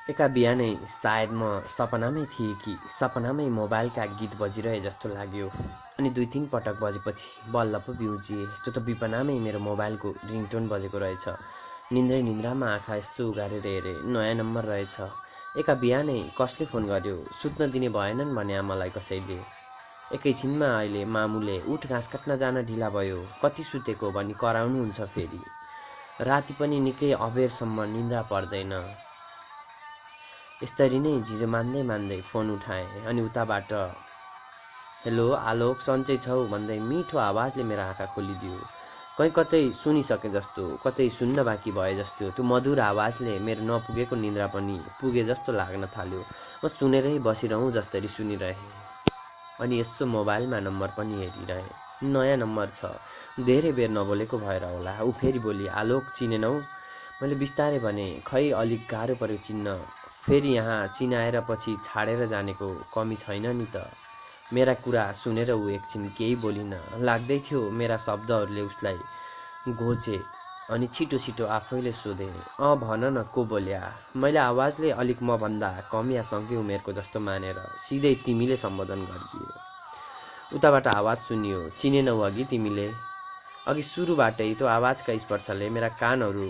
एका बिहानै सायद म सपनामै थिएँ कि सपनामै मोबाइलका गीत बजिरहे जस्तो लाग्यो। अनि 2-3 पटक बजेपछि बल्ल पो बिउजिएँ। त्यो त बिपनामै मेरो मोबाइलको रिङटोन बजेको रहेछ। निन्द्रामा आँखा यसो उघारेर हेरेँ, नयाँ नम्बर रहेछ। एका बिहानै कसले फोन गर्यो? सुत्न दिने भएनन् भने आमालाई कसैले। एकैछिनमा अहिले मामुले उठ घाँस काट्न जान ढिला भयो, कति सुतेको भनी कराउनुहुन्छ फेरि। राति पनि निकै अबेरसम्म निन्द्रा पर्दैन। यसरी नै झिझो मान्दै फोन उठाएँ अनि उताबाट हेलो आलोक सन्चै छौ भन्दै मिठो आवाजले मेरो आँखा खोलिदियो। कतै सुनिसके जस्तो, कतै सुन्न बाँकी भए जस्तो त्यो मधुर आवाजले मेरो नपुगेको निन्द्रा पनि पुगे जस्तो लाग्न थाल्यो। म सुनेरै बसिरहँ जस्तरी सुनिरहेँ अनि यसो मोबाइलमा नम्बर पनि हेरिरहेँ। नयाँ नम्बर छ। धेरै बेर नबोलेको भएर होला। ऊ फेरि बोली, आलोक चिनेनौ? मैले बिस्तारै भने, खै अलिक गाह्रो पर्यो चिन्न। फेरि यहाँ चिनाएर पछि छाडेर जानेको कमी छैन नि त। मेरा कुरा सुनेर ऊ एकछिन केही बोलिन। लाग्दै थियो मेरा शब्दहरूले उसलाई घोचे अनि छिटो आफैले सोधे, भन न को बोल्या? मैले आवाजले अलिक मभन्दा कम या सँगै उमेरको जस्तो मानेर सिधै तिमीले सम्बोधन गरिदिए। उताबाट आवाज सुनियो, चिनेनौ अघि तिमीले? अघि सुरुबाटै त्यो आवाजका स्पर्शले मेरा कानहरू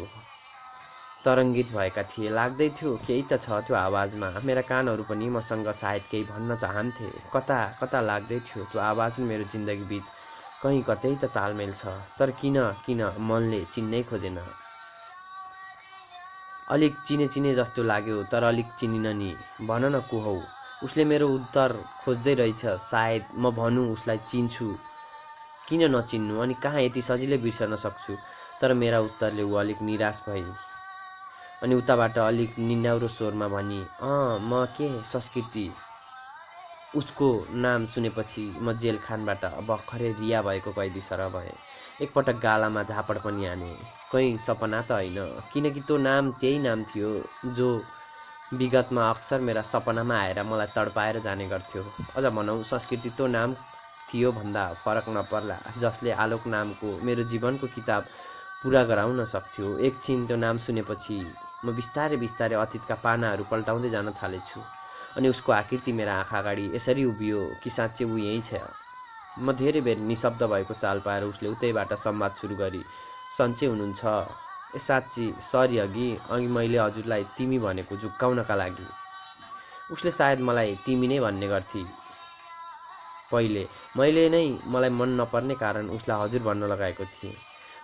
तरङ्गित भएका थिए। लाग्दै थियो केही त छ त्यो आवाजमा। मेरा कानहरू पनि मसँग सायद केही भन्न चाहन्थे। कता लाग्दै थियो त्यो आवाज मेरो जिन्दगी बीच कहीँ कतै त तालमेल छ। तर किन मनले चिन्नै खोजेन। अलिक चिने जस्तो लाग्यो तर अलिक चिनिन नि। भन न को हौ? उसले मेरो उत्तर खोज्दै रहेछ। सायद म भनौँ उसलाई चिन्छु। किन नचिन्नु अनि कहाँ यति सजिलै बिर्सन सक्छु? तर मेरा उत्तरले ऊ अलिक निराश भई अनि उताबाट अलिक निन्याउरो स्वरमा भनी, म के संस्कृति। उसको नाम सुनेपछि म जेलखानबाट भर्खरै रिहा भएको कैदी सरह भएँ। एकपटक गालामा झापड पनि हाने। कहीँ सपना त होइन, किनकि त्यो नाम त्यही नाम थियो जो विगतमा अक्सर मेरा सपनामा आएर मलाई तडपाएर जाने गर्थ्यो। अझ भनौँ संस्कृति त्यो नाम थियो भन्दा फरक नपर्ला, जसले आलोक नामको मेरो जीवनको किताब पुरा गराउन सक्थ्यो। एकछिन त्यो नाम सुनेपछि म बिस्तारै अतीतका पानाहरू पल्टाउँदै जान थालेछु अनि उसको आकृति मेरा आँखा अगाडि यसरी उभियो कि साँच्चै ऊ यहीँ छ। म धेरै बेर निशब्द भएको चाल पाएर उसले उतैबाट संवाद सुरु गरी, सन्चै हुनुहुन्छ? साँच्ची सरी अघि मैले हजुरलाई तिमी भनेको झुक्काउनका लागि। उसले सायद मलाई तिमी नै भन्ने गर्थी पहिले। मैले नै मलाई मन नपर्ने कारण उसलाई हजुर भन्न लगाएको थिएँ।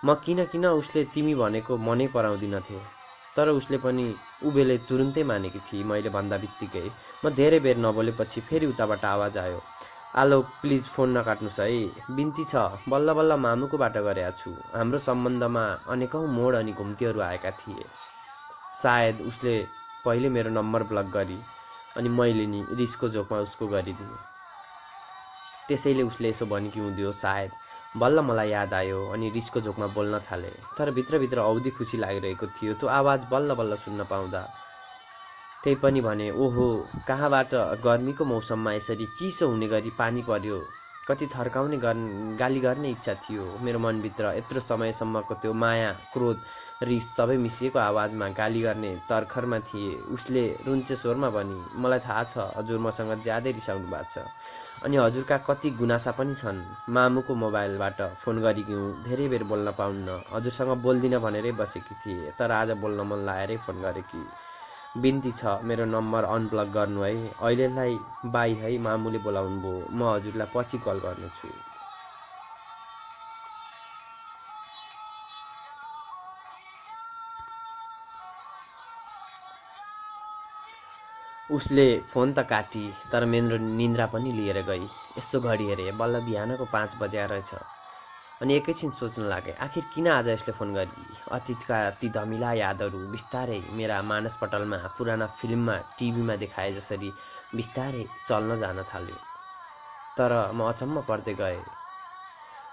म किन उसले तिमी भनेको मनै पराउँदिनथे। तर उसले पनि उभेले तुरुन्तै मानेकी थिए मैले भन्दा बित्तिकै। म धेरै बेर नबोलेपछि फेरि उताबाट आवाज आयो, आलोक प्लिज फोन नकाट्नुस् है, बिन्ती छ। बल्ल मामुको बाटो गरेका छु। हाम्रो सम्बन्धमा अनेकौं मोड अनि घुम्तीहरू आएका थिए। सायद उसले पहिले मेरो नम्बर ब्लक गरी अनि मैले नि रिसको जोकमा उसको गरिदिएँ। त्यसैले उसले यसो भनेकी हुँदियो सायद। बल्ल मलाई याद आयो अनि रिसको झोकमा बोल्न थाले। तर भित्र औधी खुसी लागिरहेको थियो त्यो आवाज बल्ल सुन्न पाउँदा। त्यही पनि भने, ओहो कहाँबाट गर्मीको मौसममा यसरी चिसो हुने गरी पानी पर्यो। कति थर्काउने गाली गर्ने इच्छा थियो मेरो मनभित्र। यत्रो समयसम्मको त्यो माया, क्रोध, रिस सबै मिसिएको आवाजमा गाली गर्ने तर्खरमा थिए। उसले रुन्चे स्वरमा भनी, मलाई थाहा छ हजुर मसँग ज्यादै रिसाउनु भएको छ अनि हजुरका कति गुनासा पनि छन्। मामुको मोबाइलबाट फोन गरेकी हुँ, धेरै बेर बोल्न पाउन्न। हजुरसँग बोल्दिन भनेरै बसेकी थिए, तर आज बोल्न मन लागेरै फोन गरेकी। बिन्ती छ मेरो नम्बर अनब्लक गर्नु है। अहिलेलाई बाई है, मामुले बोलाउनु भयो। म हजुरलाई पछि कल गर्नेछु। उसले फोन त काटी तर मेरो निन्द्रा पनि लिएर गई। यसो घडी हेरे, बल्ल बिहानको 5 बजे रहेछ अनि एकैछिन सोच्न लागे, आखिर किन आज यसले फोन गरी? अतीतका ती धमिला यादहरू बिस्तारै मेरा मानसपटलमा पुराना फिल्ममा टिभीमा देखाए जसरी बिस्तारै चल्न जान थाल्यो। तर म अचम्म पर्दै गएँ।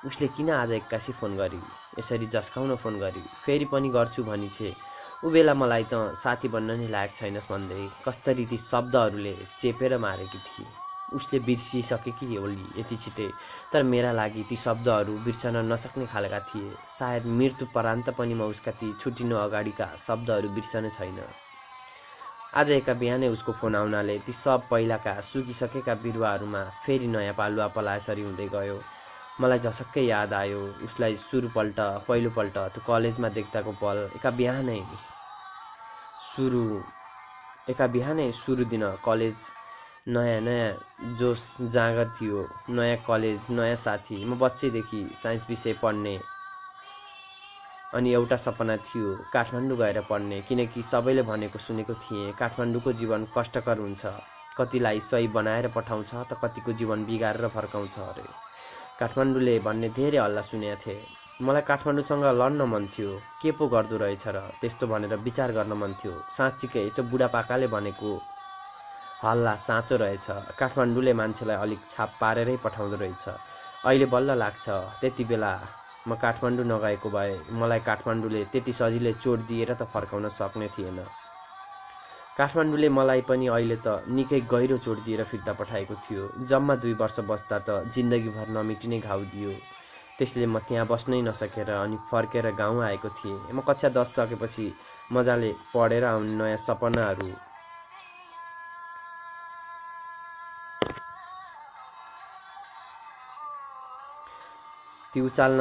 उसले किन आज एक्कासी फोन गरी? यसरी जस्काउन फोन गरी? फेरि पनि गर्छु भनी छे। ऊ बेला मलाई त साथी बन्न नै लायक छैनस् भन्दै कस्तरी ती शब्दहरूले चेपेर मारेकी थिए। उसले बिर्सिसकेकी होली यति छिटै, तर मेरा लागि ती शब्दहरू बिर्सन नसक्ने खालका थिए। सायद मृत्यु परान्त पनि म उसका ती छुटिनु अगाडिका शब्दहरू बिर्सने छैन। आज एका बिहानै उसको फोन आउनाले ती सब पहिलाका सुकिसकेका बिरुवाहरूमा फेरि नयाँ पालुवा पलाएसरी हुँदै गयो। मलाई झसक्कै याद आयो उसलाई पहिलोपल्ट त्यो कलेजमा देख्दाको पल। सुरु एका बिहानै सुरु दिन कलेज, नयाँ नयाँ जोस जाँगर थियो, नयाँ कलेज, नयाँ साथी। म बच्चैदेखि साइन्स विषय पढ्ने अनि एउटा सपना थियो काठमाडौँ गएर पढ्ने, किनकि सबैले भनेको सुनेको थिएँ काठमाडौँको जीवन कष्टकर हुन्छ, कतिलाई सही बनाएर पठाउँछ त कतिको जीवन बिगारेर फर्काउँछ अरे। काठमाडौँले भन्ने धेरै हल्ला सुनेको थिएँ। मलाई काठमाडौँसँग लड्न मन थियो, के पो गर्दो रहेछ र त्यस्तो भनेर विचार गर्न मन थियो। साँच्चीकै त्यो बुढापाकाले भनेको हल्ला साँचो रहेछ। काठमाडौँले मान्छेलाई अलिक छाप पारेरै पठाउँदो रहेछ। अहिले बल्ल लाग्छ त्यति बेला म काठमाडौँ नगएको भए मलाई काठमाडौँले त्यति सजिलै चोट दिएर त फर्काउन सक्ने थिएन। काठमाडौँले मलाई पनि अहिले त निकै गहिरो चोट दिएर फिर्ता पठाएको थियो। जम्मा 2 वर्ष बस्दा त जिन्दगीभर नमिटिने घाउ दियो। त्यसले म त्यहाँ बस्नै नसकेर अनि फर्केर गाउँ आएको थिएँ। म कक्षा 10 सकेपछि मजाले पढेर आउने नयाँ सपनाहरू ती उचाल्न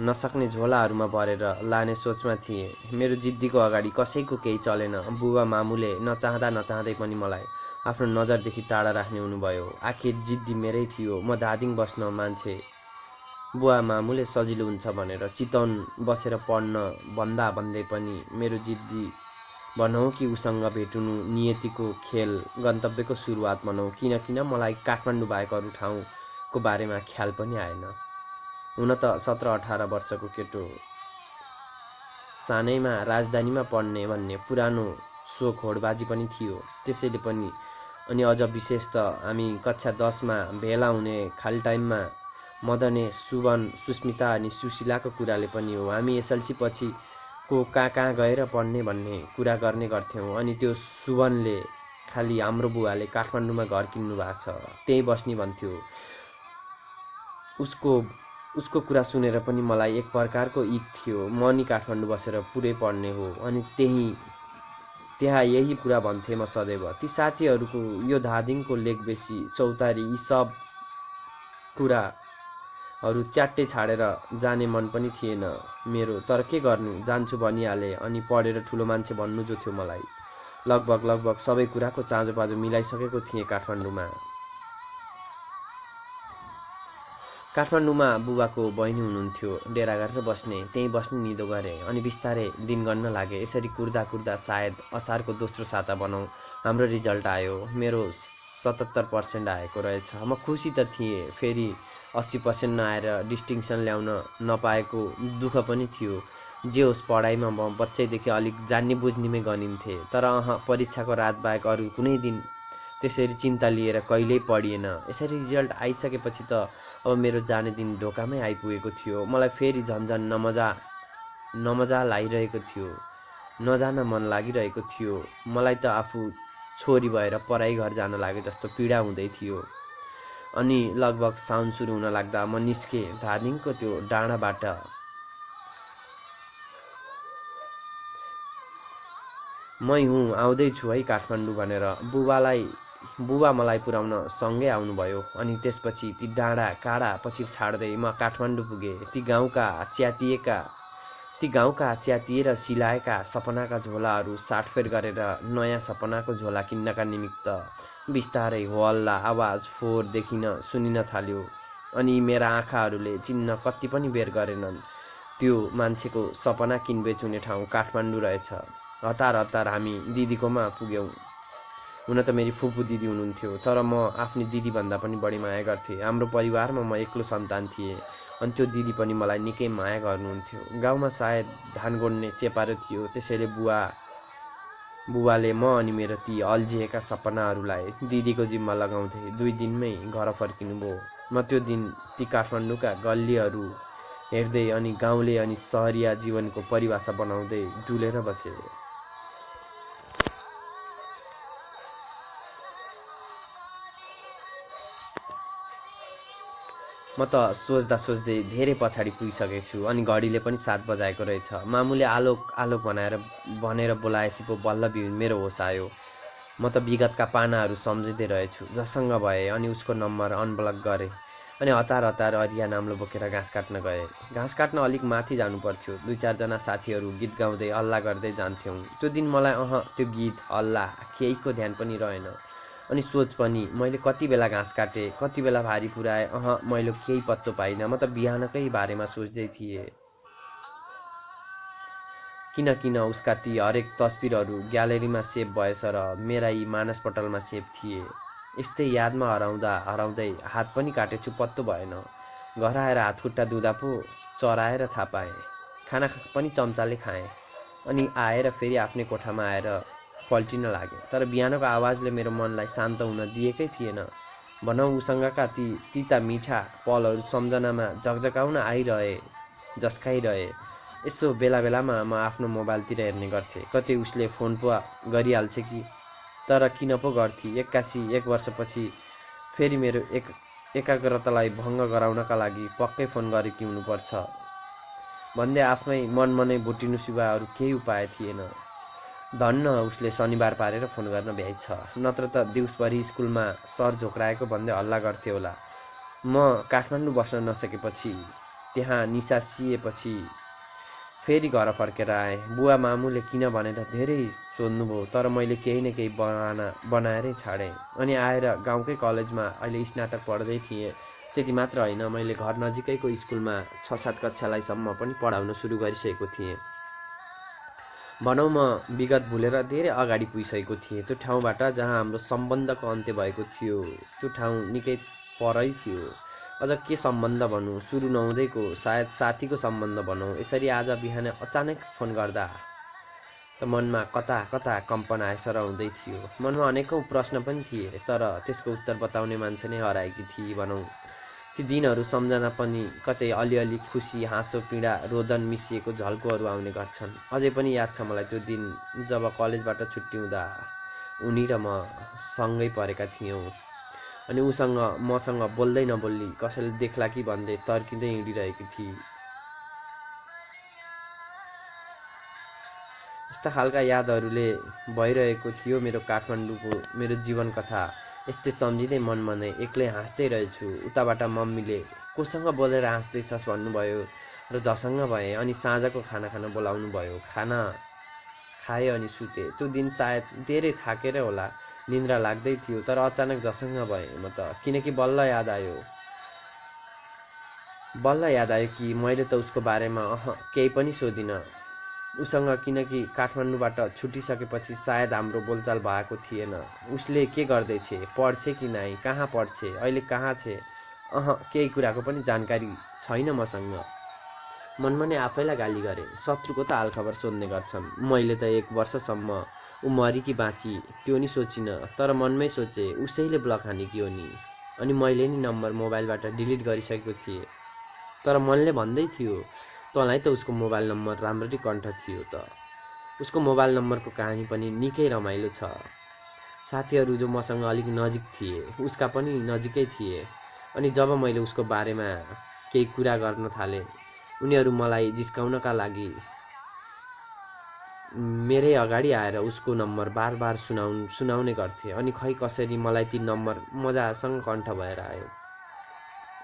नसक्ने झोलाहरूमा भरेर लाने सोचमा थिएँ। मेरो जिद्दीको अगाडि कसैको केही चलेन। बुबा मामुले नचाहँदै पनि मलाई आफ्नो नजरदेखि टाढा राख्ने हुनुभयो। आखिर जिद्दी मेरै थियो। म धादिङ बस्न मान्छे बुवा मामुले सजिलो हुन्छ भनेर चितवन बसेर पढ्न भन्दै पनि मेरो जिद्दी भनौँ कि उसँग भेटुनु नियतिको खेल, गन्तव्यको सुरुवात भनौँ, किन मलाई काठमाडौँ बाहेक अरू ठाउँको बारेमा ख्याल पनि आएन। हुन त 17-18 वर्षको केटो सानैमा राजधानीमा पढ्ने भन्ने पुरानो सोख होडबाजी पनि थियो। त्यसैले पनि अनि अझ विशेष त हामी कक्षा 10 मा भेला हुने खाली टाइममा मदने, सुवन, सुस्मिता अनि सुशीलाको कुराले पनि हो। हामी एसएलसी पछि को कहाँ गएर पढ्ने भन्ने कुरा गर्ने गर्थ्यौँ। अनि त्यो सुवनले खालि हाम्रो बुवाले काठमाडौँमा घर किन्नु भएको छ, त्यहीँ बस्ने भन्थ्यो। उसको कुरा सुनेर पनि मलाई एक प्रकारको इक थियो। म नि काठमाडौँ बसेर पुरै पढ्ने हो अनि त्यहाँ यही कुरा भन्थे म सदैव। ती साथीहरूको यो धादिङको लेकबेसी, चौतारी, यी सब कुराहरू च्याट्टै छाडेर जाने मन पनि थिएन मेरो। तर के गर्नु, जान्छु भनिहाले अनि पढेर ठुलो मान्छे भन्नु जो थियो मलाई। लगभग सबै कुराको चाँजोपाँजो मिलाइसकेको थिएँ काठमाडौँमा बुबाको बहिनी हुनुहुन्थ्यो, डेरा गरेर बस्ने। त्यहीँ बस्ने निदो गरेँ अनि बिस्तारै दिन गन्न लागे। यसरी कुर्दा सायद असारको दोस्रो साता भनौँ हाम्रो रिजल्ट आयो। मेरो 77% आएको रहेछ। म खुसी त थिएँ, फेरि 80% नआएर डिस्टिङसन ल्याउन नपाएको दुःख पनि थियो। जे होस्, पढाइमा म बच्चैदेखि अलिक जान्ने बुझ्नेमै गनिन्थेँ। तर परीक्षाको रात बाहेक अरू कुनै दिन त्यसरी चिन्ता लिएर कहिल्यै पढिएन। यसरी रिजल्ट आइसकेपछि त अब मेरो जाने दिन ढोकामै आइपुगेको थियो। मलाई फेरि झन्झन नमजा लागिरहेको थियो, नजान मन लागिरहेको थियो। मलाई त आफू छोरी भएर पराई घर जान लागे जस्तो पीडा हुँदै थियो। अनि लगभग साउन सुरु हुन लाग्दा म निस्केँ धादिङको त्यो डाँडाबाट। मै हुँ, आउँदैछु है काठमाडौँ भनेर बुबा मलाई पुर्याउन सँगै आउनुभयो। अनि त्यसपछि ती डाँडा काँडा पछि छाड्दै म काठमाडौँ पुगेँ। ती गाउँका च्यातिएर सिलाएका सपनाका झोलाहरू साटफेर गरेर नयाँ सपनाको झोला किन्नका निमित्त बिस्तारै होहल्ला, आवाज, फोहोर सुनिन थाल्यो। अनि मेरा आँखाहरूले चिन्न कति पनि बेर गरेनन् त्यो मान्छेको सपना किनबेच हुने ठाउँ काठमाडौँ रहेछ। हतार हामी दिदीकोमा पुग्यौँ। हुन त मेरी फुपू दिदी हुनुहुन्थ्यो, तर म आफ्नी दिदीभन्दा पनि बढी माया गर्थेँ। हाम्रो परिवारमा म एक्लो सन्तान थिएँ अनि त्यो दिदी पनि मलाई निकै माया गर्नुहुन्थ्यो। गाउँमा सायद धान गोड्ने चेपारो थियो, त्यसैले बुबाले म अनि मेरो ती अल्झिएका सपनाहरूलाई दिदीको जिम्मा लगाउँदै 2 दिनमै घर फर्किनुभयो। म त्यो दिन ती काठमाडौँका गल्लीहरू हेर्दै अनि गाउँले अनि सहरिया जीवनको परिभाषा बनाउँदै डुलेर बसेँ। म त सोच्दै धेरै पछाडि पुगिसकेको छु अनि घडीले पनि 7 बजाएको रहेछ। मामुले आलोक भनेर बोलाएपछि पो बल्ल मेरो होस आयो। म त विगतका पानाहरू सम्झिँदै रहेछु, जसँग भए अनि उसको नम्बर अनब्लक गरेँ अनि हतार हतार अरिया नाम्लो बोकेर घाँस काट्न गएँ। घाँस काट्न अलिक माथि जानुपर्थ्यो। 2-4 जना साथीहरू गीत गाउँदै हल्ला गर्दै जान्थ्यौँ। त्यो दिन मलाई त्यो गीत, हल्ला केहीको ध्यान पनि रहेन। अनि सोच पनि, मैले कति बेला घाँस काटेँ, कति बेला भारी पुऱ्याएँ, मैले केही पत्तो पाइनँ। म त बिहानकै बारेमा सोच्दै थिएँ। किन उसका ती हरेक तस्बिरहरू ग्यालेरीमा सेभ भएछ र मेरा यी मानसपटलमा सेभ थिए। यस्तै यादमा हराउँदा हराउँदै हात पनि काटेछु, पत्तो भएन। घर आएर हातखुट्टा धुँदा पो चराएर थाहा पाएँ। खाना पनि चम्चाले खाएँ अनि आएर फेरि आफ्नै कोठामा आएर पल्टिन लागेँ। तर बिहानको आवाजले मेरो मनलाई शान्त हुन दिएकै थिएन। भनौँ उसँगका ती तिता मिठा पलहरू सम्झनामा झकझकाउन आइरहे, झस्काइरहे। यसो बेला बेलामा म आफ्नो मोबाइलतिर हेर्ने गर्थेँ, कतै उसले फोन पो गरिहाल्छ कि। तर किन पो गर्थी। 1 वर्षपछि फेरि मेरो एकाग्रतालाई भङ्ग गराउनका लागि पक्कै फोन गरेकी हुनुपर्छ भन्दै आफ्नै मनमा नै भुटिनु सिवाय अरू केही उपाय थिएन। धन्न उसले शनिबार पारेर फोन गर्न भ्याइछ, नत्र त दिउँसभरि स्कुलमा सर झोक्राएको भन्दै हल्ला गर्थे होला। म काठमाडौँ बस्न नसकेपछि, त्यहाँ निसासिएपछि फेरि घर फर्केर आएँ। बुवा मामुले किन भनेर धेरै सोध्नुभयो, तर मैले केही न केही बहाना बनाएरै छाडेँ। अनि आएर गाउँकै कलेजमा अहिले स्नातक पढ्दै थिएँ। त्यति मात्र होइन, मैले घर नजिकैको स्कुलमा 6-7 कक्षालाईसम्म पनि पढाउन सुरु गरिसकेको थिएँ। भनौँ म विगत भुलेर धेरै अगाडि पुगिसकेको थिएँ। त्यो ठाउँबाट जहाँ हाम्रो सम्बन्धको अन्त्य भएको थियो, त्यो ठाउँ निकै परै थियो। अझ के सम्बन्ध भनौँ, सुरु नहुँदैको, सायद साथीको सम्बन्ध भनौँ। यसरी आज बिहान अचानक फोन गर्दा त मनमा कता कता कम्पन आएसर हुँदै थियो। मनमा अनेकौँ प्रश्न पनि थिए, तर त्यसको उत्तर बताउने मान्छे नै हराएकी थिए भनौँ। ती दिनहरू सम्झना पनि कतै अलिअलि खुसी, हाँसो, पीडा, रोदन मिसिएको झल्कोहरू आउने गर्छन्। अझै पनि याद छ मलाई त्यो दिन जब कलेजबाट छुट्टिउँदा उनी र म सँगै परेका थियौँ अनि मसँग बोल्दै नबोल्ली कसैले देख्ला कि भन्दै तर्किँदै हिँडिरहेकी थिए। यस्ता खालका यादहरूले भइरहेको थियो मेरो काठमाडौँको मेरो जीवन कथा। यस्तै सम्झिँदै मनमा नै एक्लै हाँस्दै रहेछु। उताबाट मम्मीले कोसँग बोलेर हाँस्दैछस् भन्नुभयो र झसँग भएँ अनि साँझको खाना खान बोलाउनु भयो। खाना खाएँ अनि सुतेँ। त्यो दिन सायद धेरै थाकेर होला, निन्द्रा लाग्दै थियो, तर अचानक झसँग भएँ म त। किनकि बल्ल याद आयो कि मैले त उसको बारेमा केही पनि सोधिनँ उसँग, किनकि काठमाडौँबाट छुटिसकेपछि सायद हाम्रो बोलचाल भएको थिएन। उसले के गर्दैछ, पढ्छे कि नाइ, कहाँ पढ्छे, अहिले कहाँ छे, केही कुराको पनि जानकारी छैन मसँग। मनमा नै आफैलाई गाली गरेँ। शत्रुको त हालखबर सोध्ने गर्छन्। मैले त 1 वर्षसम्म ऊ मरी कि बाँची त्यो नि सोचिनँ, तर मनमै सोचे उसैले ब्लक हाने कि हो नि। अनि मैले नि नम्बर मोबाइलबाट डिलिट गरिसकेको थिएँ। तर मनले भन्दै थियो, तँलाई त उसको मोबाइल नम्बर राम्ररी कण्ठ थियो त। उसको मोबाइल नम्बरको कहानी पनि निकै रमाइलो छ। साथीहरू जो मसँग अलिक नजिक थिए, उसका पनि नजिकै थिए। अनि जब मैले उसको बारेमा केही कुरा गर्न थालेँ, उनीहरू मलाई जिस्काउनका लागि मेरै अगाडि आएर उसको नम्बर बार बार सुनाउने गर्थे। अनि खै कसरी मलाई ती नम्बर मजासँग कण्ठ भएर आयो।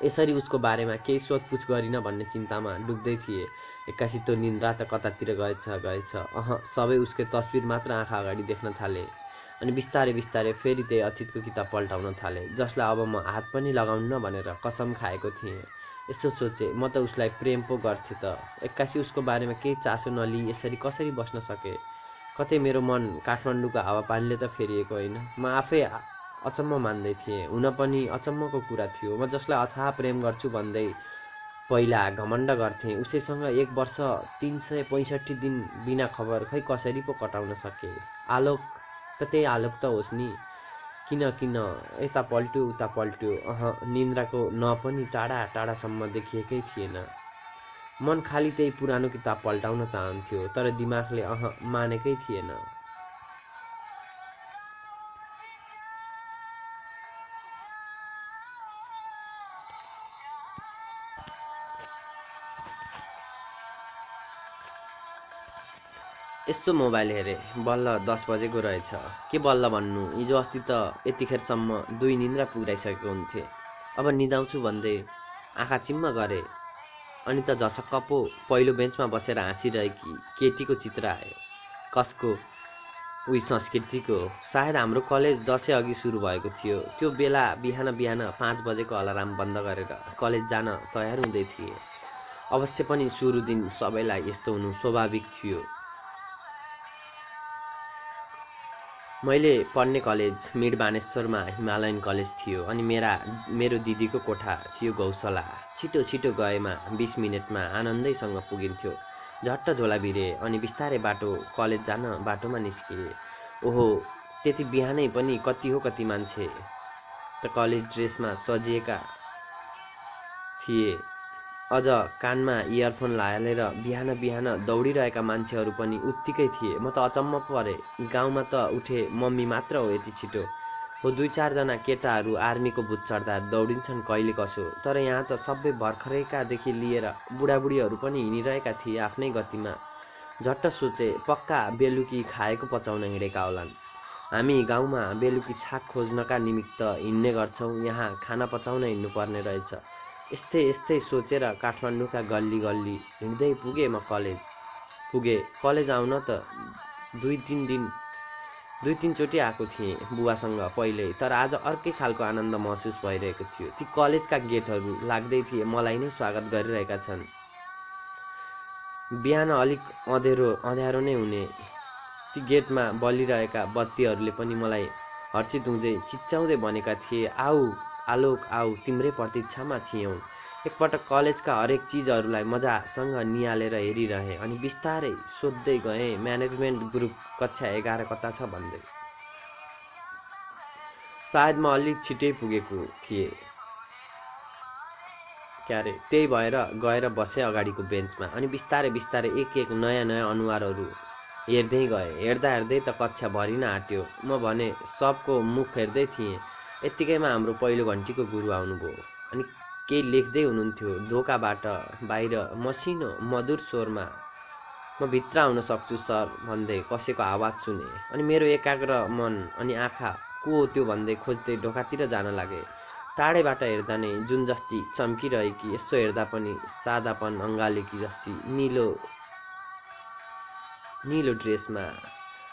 यसरी उसको बारेमा केही सोधपुछ गरिन भन्ने चिन्तामा डुब्दै थिए। एक्कासी त्यो निन्द्रा त कतातिर गएछ। सबै उसकै तस्बिर मात्र आँखा अगाडि देख्न थाले। अनि बिस्तारै बिस्तारै फेरि त्यही अतीतको किताब पल्टाउन थाले, जसलाई अब म हात पनि लगाउन्न भनेर कसम खाएको थिएँ। यसो सोचे, म त उसलाई प्रेम पो गर्थेँ त। एक्कासी उसको बारेमा केही चासो नलिई यसरी कसरी बस्न सके। कतै मेरो मन काठमाडौँको हावापानीले त फेरिएको होइन। म आफै अचम्म मान्दै थिएँ। हुन पनि अचम्मको कुरा थियो, म जसलाई अथाह प्रेम गर्छु भन्दै पहिला घमण्ड गर्थेँ, उसैसँग 1 वर्ष 365 दिन बिना खबर खै कसरी पो कटाउन सके। आलोक त त्यही आलोक त होस् नि। किन यता पल्ट्यो उता पल्ट्यो, निन्द्राको न पनि टाढा टाढासम्म देखिएकै थिएन। मन खाली त्यही पुरानो किताब पल्टाउन चाहन्थ्यो, तर दिमागले मानेकै थिएन। यसो मोबाइल हेरेँ, बल्ल 10 बजेको रहेछ। के बल्ल भन्नु, हिजो अस्ति त यतिखेरसम्म 2 निन्द्रा पुऱ्याइसकेको हुन्थेँ। अब निदाउँछु भन्दै आँखा चिम्म गरेँ, अनि त झसक्क पो पहिलो बेन्चमा बसेर हाँसिरहेकी केटीको चित्र आयो। कसको? उही संस्कृतिको हो। सायद हाम्रो कलेज दसैँ अघि सुरु भएको थियो। त्यो बेला बिहान बिहान 5 बजेको अलार्म बन्द गरेर कलेज जान तयार हुँदै थिए। अवश्य पनि सुरु दिन सबैलाई यस्तो हुनु स्वाभाविक थियो। मैले पढ्ने कलेज मिड बानेश्वरमा हिमालयन कलेज थियो, अनि मेरो दिदीको कोठा थियो गौशाला। छिटो छिटो गएमा 20 मिनटमा आनन्दैसँग पुगिन्थ्यो। झट्ट झोला भिरे अनि बिस्तारै कलेज जान बाटोमा निस्किए। ओहो, त्यति बिहानै पनि कति मान्छे त कलेज ड्रेसमा सजिएका थिए। अझ कानमा इयरफोन हालेर बिहान बिहान दौडिरहेका मान्छेहरू पनि उत्तिकै थिए। म त अचम्म परेँ। गाउँमा त उठे मम्मी मात्र हो यति छिटो। हो 2-4 जना केटाहरू आर्मीको भुत चढ्दा दौडिन्छन् कहिले कसो, तर यहाँ त सबै भर्खरैकादेखि लिएर बुढाबुढीहरू पनि हिँडिरहेका थिए आफ्नै गतिमा। झट्ट सोचे, पक्का बेलुकी खाएको पचाउन हिँडेका होलान्। हामी गाउँमा बेलुकी छाक खोज्नका निमित्त हिँड्ने गर्छौँ, यहाँ खाना पचाउन हिँड्नुपर्ने रहेछ। यस्तै सोचेर काठमाडौँका गल्ली गल्ली हिँड्दै पुगेँ म कलेज आउन त 2-3 चोटि आएको थिएँ बुवासँग पहिल्यै, तर आज अर्कै खालको आनन्द महसुस भइरहेको थियो। ती कलेजका गेटहरू लाग्दै थिए मलाई नै स्वागत गरिरहेका छन्। बिहान अलिक अँध्यारो नै हुने ती गेटमा बलिरहेका बत्तीहरूले पनि मलाई हर्षित हुँदै चिच्याउँदै भनेका थिए, आऊ आलोक आऊ, तिम्रै प्रतीक्षामा थियौँ। एकपटक कलेजका हरेक चिजहरूलाई मजासँग निहालेर हेरिरहेँ अनि बिस्तारै सोध्दै गएँ, म्यानेजमेन्ट ग्रुप कक्षा 11 कता छ भन्दै। सायद म अलिक छिटै पुगेको थिएँ क्यारे, त्यही भएर गएर बसेँ अगाडिको बेन्चमा अनि बिस्तारै एक नयाँ अनुहारहरू हेर्दै गएँ। हेर्दै त कक्षा भरिन आँट्यो। म भने सबको मुख हेर्दै थिएँ। यत्तिकैमा हाम्रो पहिलो घन्टीको गुरु आउनुभयो अनि केही लेख्दै हुनुहुन्थ्यो। ढोकाबाट बाहिर मसिनो मधुर स्वरमा, म भित्र आउन सक्छु सर भन्दै कसैको आवाज सुने अनि मेरो एकाग्र मन अनि आँखा को हो त्यो भन्दै खोज्दै ढोकातिर जान लागे। टाढैबाट हेर्दा नै जुन जस्ती चम्किरहेकी, यसो हेर्दा पनि सादापन अङ्गालेकी जस्ती नीलो ड्रेसमा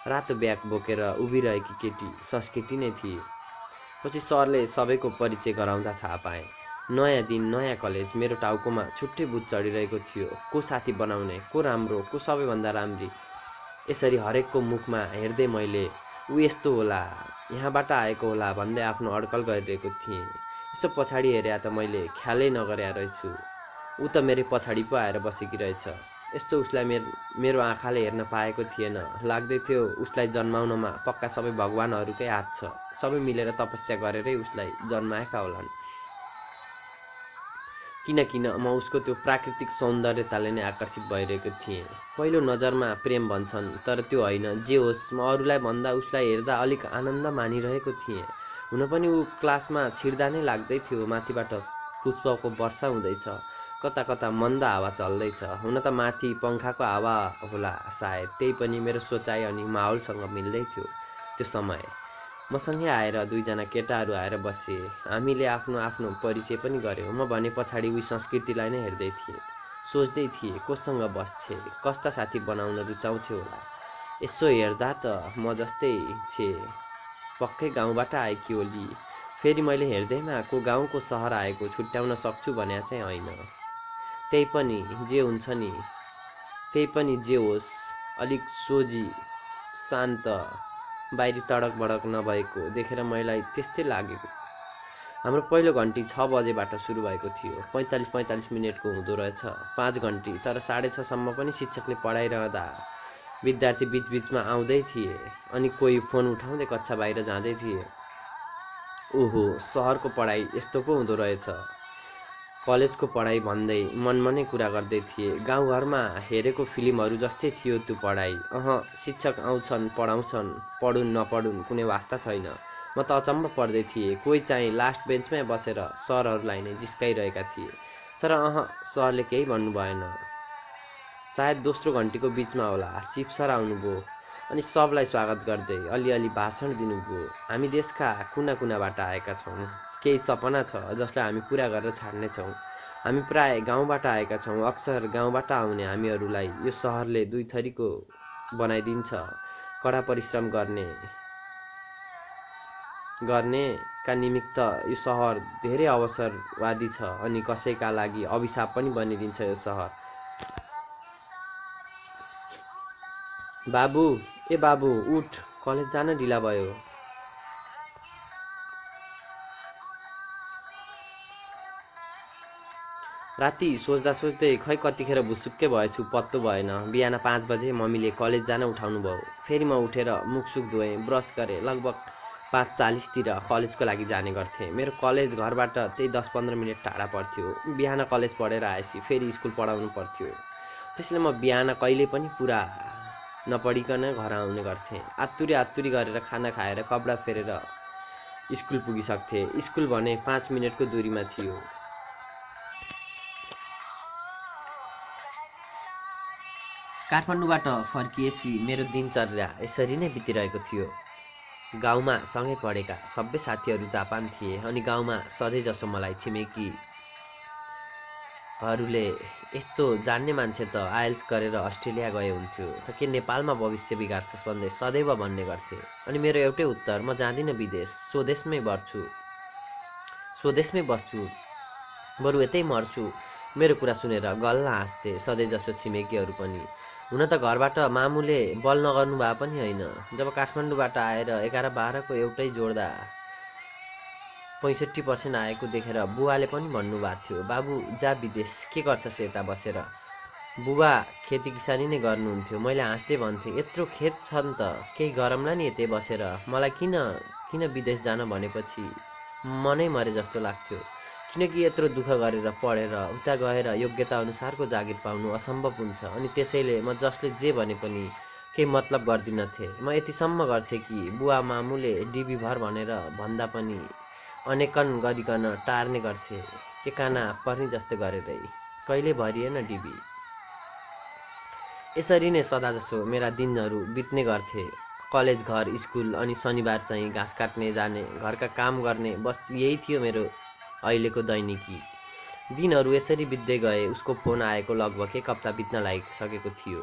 रातो ब्याग बोकेर उभिरहेकी केटी संस्कृति नै थिए। पछि सरले सबैको परिचय गराउँदा थाहा पाएँ। नयाँ दिन, नयाँ कलेज, मेरो टाउकोमा छुट्टै भूत चढिरहेको थियो। को साथी बनाउने, को राम्रो, को सबैभन्दा राम्री, यसरी हरेकको मुखमा हेर्दै मैले ऊ यस्तो होला, यहाँबाट आएको होला भन्दै आफ्नो अड्कल गरिरहेको थिएँ। यसो पछाडि हेरे त मैले ख्यालै नगरेका रहेछु, ऊ त मेरै पछाडि पो आएर बसेकी रहेछ। यस्तो उसलाई मेरो आँखाले हेर्न पाएको थिएन। लाग्दै थियो उसलाई जन्माउनमा पक्का सबै भगवानहरूकै हात छ। सबै मिलेर तपस्या गरेरै उसलाई जन्माएका होलान्। किन म उसको त्यो प्राकृतिक सौन्दर्यताले नै आकर्षित भइरहेको थिएँ। पहिलो नजरमा प्रेम भन्छन्, तर त्यो होइन। जे होस्, म अरूलाई भन्दा उसलाई हेर्दा अलिक आनन्द मानिरहेको थिएँ। हुन पनि ऊ क्लासमा छिर्दा नै लाग्दै थियो माथिबाट पुष्पको वर्षा हुँदैछ, कता मन्द हावा चल्दैछ। हुन त माथि पङ्खाको हावा होला सायद, त्यही पनि मेरो सोचाइ अनि माहौलसँग मिल्दै थियो। त्यो समय मसँगै आएर 2 जना केटाहरू आएर बसे। हामीले आफ्नो परिचय पनि गर्यौँ। म भने पछाडि उही संस्कृतिलाई नै हेर्दै थिएँ। सोच्दै थिएँ कोसँग बस्छे, कस्ता साथी बनाउन रुचाउँछे होला। यसो हेर्दा त म जस्तै छे, पक्कै गाउँबाट आएकी होली। फेरि मैले हेर्दैमा को गाउँको सहर आएको छुट्याउन सक्छु भन्या चाहिँ होइन। त्यही पनि जे होस्, अलिक सोझी, शान्त, बाहिरी तडक भडक नभएको देखेर मलाई त्यस्तै लागेको। हाम्रो पहिलो घन्टी 6 बजेबाट सुरु भएको थियो। 45 मिनटको हुँदो रहेछ 5 घन्टी, तर 6:30 सम्म पनि शिक्षकले पढाइरहँदा विद्यार्थी बीचमा आउँदै थिए अनि कोही फोन उठाउँदै कक्षा बाहिर जाँदै थिए। ओहो, सहरको पढाइ यस्तो पो हुँदो रहेछ। कलेजको पढाइ भन्दै मनमनै कुरा गर्दै थिए। गाउँघरमा हेरेको फिल्महरू जस्तै थियो त्यो पढाइ। शिक्षक आउँछन्, पढाउँछन्, पढुन् नपढुन् कुनै वास्ता छैन। म त अचम्म पर्दै थिएँ। कोही चाहिँ लास्ट बेन्चमै बसेर सरहरूलाई नै जिस्काइरहेका थिए, तर सरले केही भन्नु भएन। सायद दोस्रो घन्टीको बिचमा होला। चिफ सर आउनुभयो अनि सबलाई स्वागत गर्दै अलिअलि भाषण दिनुभयो। हामी देशका कुना कुनाबाट आएका छौँ। केही सपना छ जसलाई हामी पुरा गरेर छाड्नेछौँ। हामी प्राय गाउँबाट आएका छौँ। अक्सर गाउँबाट आउने हामीहरूलाई यो सहरले दुई थरीको बनाइदिन्छ। कडा परिश्रम गर्नेका निमित्त यो सहर धेरै अवसरवादी छ अनि कसैका लागि अभिशाप पनि बनिदिन्छ यो सहर। बाबु, ए बाबु उठ, कलेज जान ढिला भयो। राति सोच्दा सोच्दै खै कतिखेर भुसुक्कै भएछु पत्तो भएन। बिहान 5 बजे मम्मीले कलेज जान उठाउनु भयो। फेरि म उठेर मुखसुख धोएँ, ब्रस गरेँ। लगभग 5:40तिर कलेजको लागि जाने गर्थेँ। मेरो कलेज घरबाट त्यही 10-15 मिनट टाढा पर्थ्यो। बिहान कलेज पढेर आएपछि फेरि स्कुल पढाउनु पर्थ्यो। त्यसैले म बिहान कहिल्यै पनि पुरा नपढिकन घर आउने गर्थेँ। आत्तुरी गरेर खाना खाएर कपडा फेरेर स्कुल पुगिसक्थेँ। स्कुल भने 5 मिनटको दूरीमा थियो। काठमाडौँबाट फर्किएपछि मेरो दिनचर्या यसरी नै बितिरहेको थियो। गाउँमा सँगै पढेका सबै साथीहरू जापान थिए अनि गाउँमा सधैँजसो मलाई छिमेकीहरूले यस्तो जान्ने मान्छे त आइएल्स गरेर अस्ट्रेलिया गए हुन्थ्यो त के नेपालमा भविष्य बिगार्छस् भन्दै सदैव भन्ने गर्थे। अनि मेरो एउटै उत्तर, म जाँदिनँ विदेश, स्वदेशमै बस्छु, बरु यतै मर्छु। मेरो कुरा सुनेर गल्ल हाँस्थे सधैँजसो छिमेकीहरू पनि। हुन त घरबाट मामुले बल नगर्नु भए पनि होइन। जब काठमाडौँबाट आएर 11-12को एउटै जोड्दा 65% आएको देखेर बुवाले पनि भन्नुभएको थियो, बाबु जा विदेश, के गर्छस् यता बसेर। बुबा खेती किसानी नै गर्नुहुन्थ्यो। मैले हाँस्दै भन्थेँ, यत्रो खेत छन् त केही गरौँला नि यतै बसेर। मलाई किन विदेश जान भनेपछि मनै मरे जस्तो लाग्थ्यो। किनकि यत्रो दुःख गरेर पढेर उता गएर योग्यता अनुसारको जागिर पाउनु असम्भव हुन्छ। अनि त्यसैले म जसले जे भने पनि केही मतलब गर्दिनथे। म यतिसम्म गर्थेँ कि बुवा मामुले डिबी भर भनेर भन्दा पनि अनेकन गरिकन टार्ने गर्थे। के काना पर्ने जस्तो गरेरै कहिले भरिएन डिबी। यसरी नै सदाजसो मेरा दिनहरू बित्ने गर्थे। कलेज, घर, स्कुल अनि शनिबार चाहिँ घाँस काट्ने जाने, घरका काम गर्ने, बस यही थियो मेरो अहिलेको दैनिकी। दिनहरू यसरी बित्दै गए। उसको फोन आएको लगभग 1 हप्ता बित्न लागिसकेको थियो।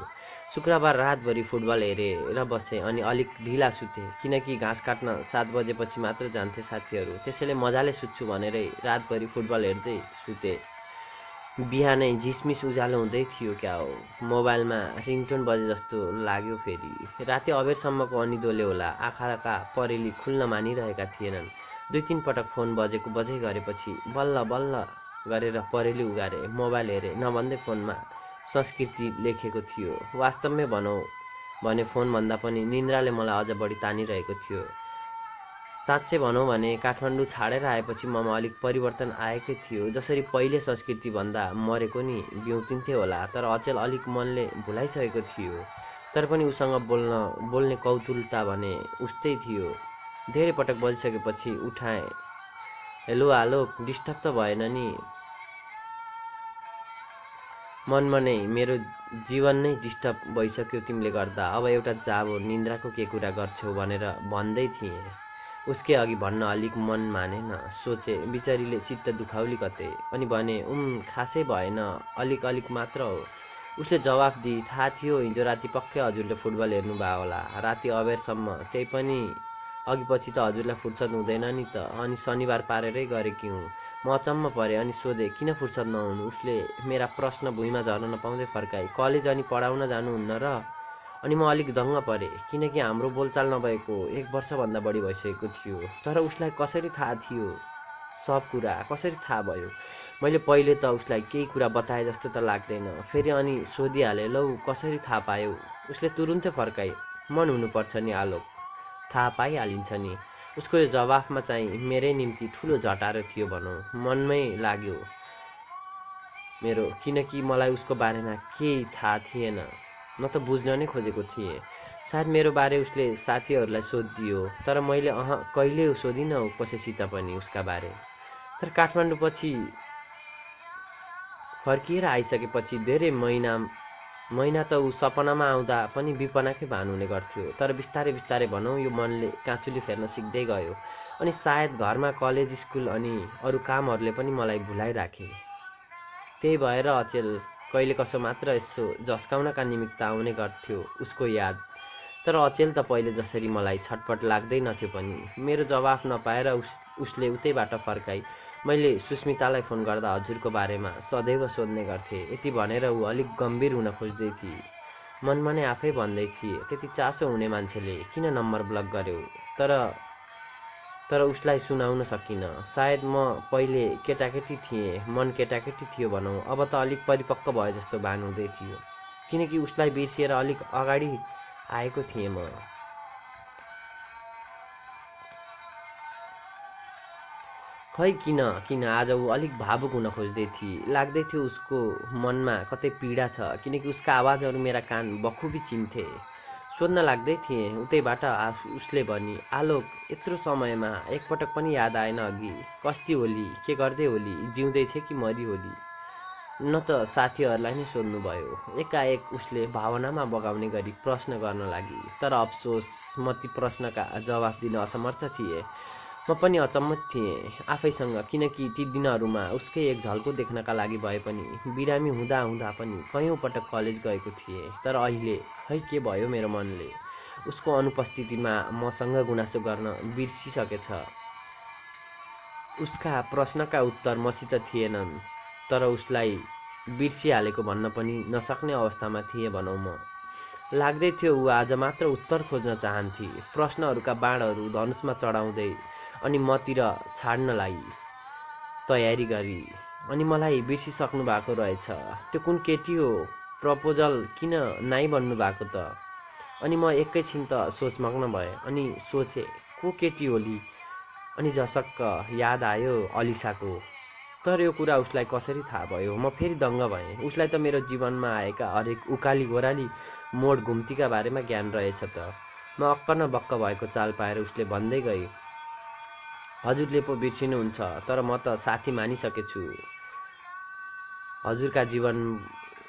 शुक्रबार रातभरि फुटबल हेरेर बसेँ अनि अलिक ढिला सुतेँ। किनकि घाँस काट्न 7 बजेपछि मात्र जान्थे साथीहरू। त्यसैले मजाले सुत्छु भनेरै रातभरि फुटबल हेर्दै सुतेँ। बिहानै झिसमिस उज्यालो हुँदै थियो क्या हो। मोबाइलमा रिङटोन बजे जस्तो लाग्यो फेरि। राति अबेरसम्मको अनिदोले होला, आँखाका परेली खुल्न मानिरहेका थिएनन्। 2-3 पटक फोन बजै गरेपछि बल्ल गरेर परेली उगारे, मोबाइल हेरे। नभन्दै फोनमा संस्कृति लेखेको थियो। वास्तवमै भनौँ भने फोनभन्दा पनि निन्द्राले मलाई अझ बढी तानिरहेको थियो। साँच्चै भनौँ भने काठमाडौँ छाडेर आएपछि ममा अलिक परिवर्तन आएकै थियो। जसरी पहिले संस्कृति भन्दा मरेको नि बिउतिन्थे होला, तर अचेल अलिक मनले भुलाइसकेको थियो। तर पनि उसँग बोल्ने कौतुलता भने उस्तै थियो। धेरै पटक बजिसकेपछि उठाएँ, हेलो आलोक, डिस्टर्ब त भएन नि? मनमा नै मेरो जीवन नै डिस्टर्ब भइसक्यो तिमीले गर्दा। अब एउटा जाबो निन्द्राको के कुरा गर्छौ भनेर भन्दै थिएँ। उसकै अघि भन्न अलिक मन मानेन। सोचे बिचारीले चित्त दुखाउली कतै। अनि भने, खासै भएन, अलिक मात्र हो। उसले जवाफ दिई, थाहा थियो हिजो राति पक्कै हजुरले फुटबल हेर्नुभयो होला, राति अबेरसम्म। त्यही पनि अघिपछि त हजुरलाई फुर्सद हुँदैन नि त। अनि शनिबार पारेरै गरेकी हुँ। म अचम्म परेँ अनि सोधेँ, किन फुर्सद नहुनु? उसले मेरा प्रश्न भुइँमा झर्न नपाउँदै फर्काई, कलेज अनि पढाउन जानुहुन्न र? अनि म अलिक दङ्ग परेँ, किनकि हाम्रो बोलचाल नभएको 1 वर्षभन्दा बढी भइसकेको थियो। तर उसलाई कसरी थाहा थियो? सब कुरा कसरी थाहा भयो? मैले पहिले त उसलाई केही कुरा बताए जस्तो त लाग्दैन। फेरि अनि सोधिहालेँ, लौ कसरी थाहा पायौ? उसले तुरुन्तै फर्काई, मन हुनुपर्छ नि आलोक, थाहा पाइहालिन्छ नि। उसको यो जवाफमा चाहिँ मेरै निम्ति ठुलो झटारो थियो भनौँ। मनमै लाग्यो मेरो, किनकि मलाई उसको बारेमा केही थाहा थिएन, न त बुझ्न नै खोजेको थिएँ। सायद मेरो बारे उसले साथीहरूलाई सोधिदियो, तर मैले कहिल्यै सोधिनँ कसैसित पनि उसका बारे। तर काठमाडौँ पछि फर्किएर आइसकेपछि धेरै महिना महिना त ऊ सपनामा आउँदा पनि विपनाकै भान हुने गर्थ्यो। तर बिस्तारै बिस्तारै भनौँ यो मनले काँचुली फेर्न सिक्दै गयो। अनि सायद घरमा कलेज स्कुल अनि अरू कामहरूले पनि मलाई भुलाइराखे। त्यही भएर अचेल कहिले कसो मात्र यसो झस्काउनका निमित्त आउने गर्थ्यो उसको याद। तर अचेल त पहिले जसरी मलाई छटपट लाग्दैनथ्यो पनि। मेरो जवाफ नपाएर उसले उतैबाट फर्काई मैले सुस्मितालाई फोन गर्दा हजुरको बारेमा सदैव सोध्ने गर्थे। यति भनेर ऊ अलिक गम्भीर हुन खोज्दै थिए। मनमा नै आफै भन्दै थिए त्यति चासो हुने मान्छेले किन नम्बर ब्लक गर्यो। तर उसलाई सुनाउन सकिनँ। सायद म पहिले केटाकेटी थिएँ, मन केटाकेटी थियो भनौँ। अब त अलिक परिपक्व भए जस्तो भान हुँदै थियो, किनकि उसलाई बिर्सिएर अलिक अगाडि आएको थिएँ म। खै किन आज ऊ अलिक भावुक हुन खोज्दै थिए। लाग्दै थियो उसको मनमा कतै पीडा छ, किनकि उसका आवाजहरू मेरा कान बखुबी चिन्थे। सोध्न लाग्दै थिएँ उतैबाट उसले भनी, आलोक यत्रो समयमा एकपटक पनि याद आएन अघि? कस्ती होली, के गर्दै होली, जिउँदै छे कि मरी होली? न त साथीहरूलाई नै सोध्नुभयो। एकाएक उसले भावनामा बगाउने गरी प्रश्न गर्न लागि। तर अफसोस म ती प्रश्नका जवाफ दिन असमर्थ थिएँ। म पनि अचम्मित थिएँ आफैसँग, किनकि ती दिनहरूमा उसकै एक झल्को देख्नका लागि भए पनि बिरामी हुँदा हुँदा पनि कयौँ पटक कलेज गएको थिएँ। तर अहिले खै के भयो मेरो मनले उसको अनुपस्थितिमा मसँग गुनासो गर्न बिर्सिसकेछ। उसका प्रश्नका उत्तर मसित थिएनन्, तर उसलाई बिर्सिहालेको भन्न पनि नसक्ने अवस्थामा थिएँ भनौँ म। लाग्दै थियो ऊ आज मात्र उत्तर खोज्न चाहन्थे, प्रश्नहरूका बाणहरू धनुषमा चढाउँदै अनि मतिर छाड्नलाई तयारी गरी। अनि मलाई बिर्सिसक्नु भएको रहेछ। त्यो कुन केटी हो? प्रपोजल किन नाइ भन्नु भएको त? अनि म एकैछिन त सोचमग्न भएँ अनि सोचेँ को केटी होली? अनि झसक्क याद आयो अलिसाको। तर यो कुरा उसलाई कसरी थाहा भयो? म फेरि दङ्ग भएँ। उसलाई त मेरो जीवनमा आएका हरेक उकाली ओह्राली मोड घुम्तीका बारेमा ज्ञान रहेछ त। म अक्क न बक्क भएको चाल पाएर उसले भन्दै गई, हजुरले पो बिर्सिनुहुन्छ, तर म त साथी मानिसकेछु। हजुरका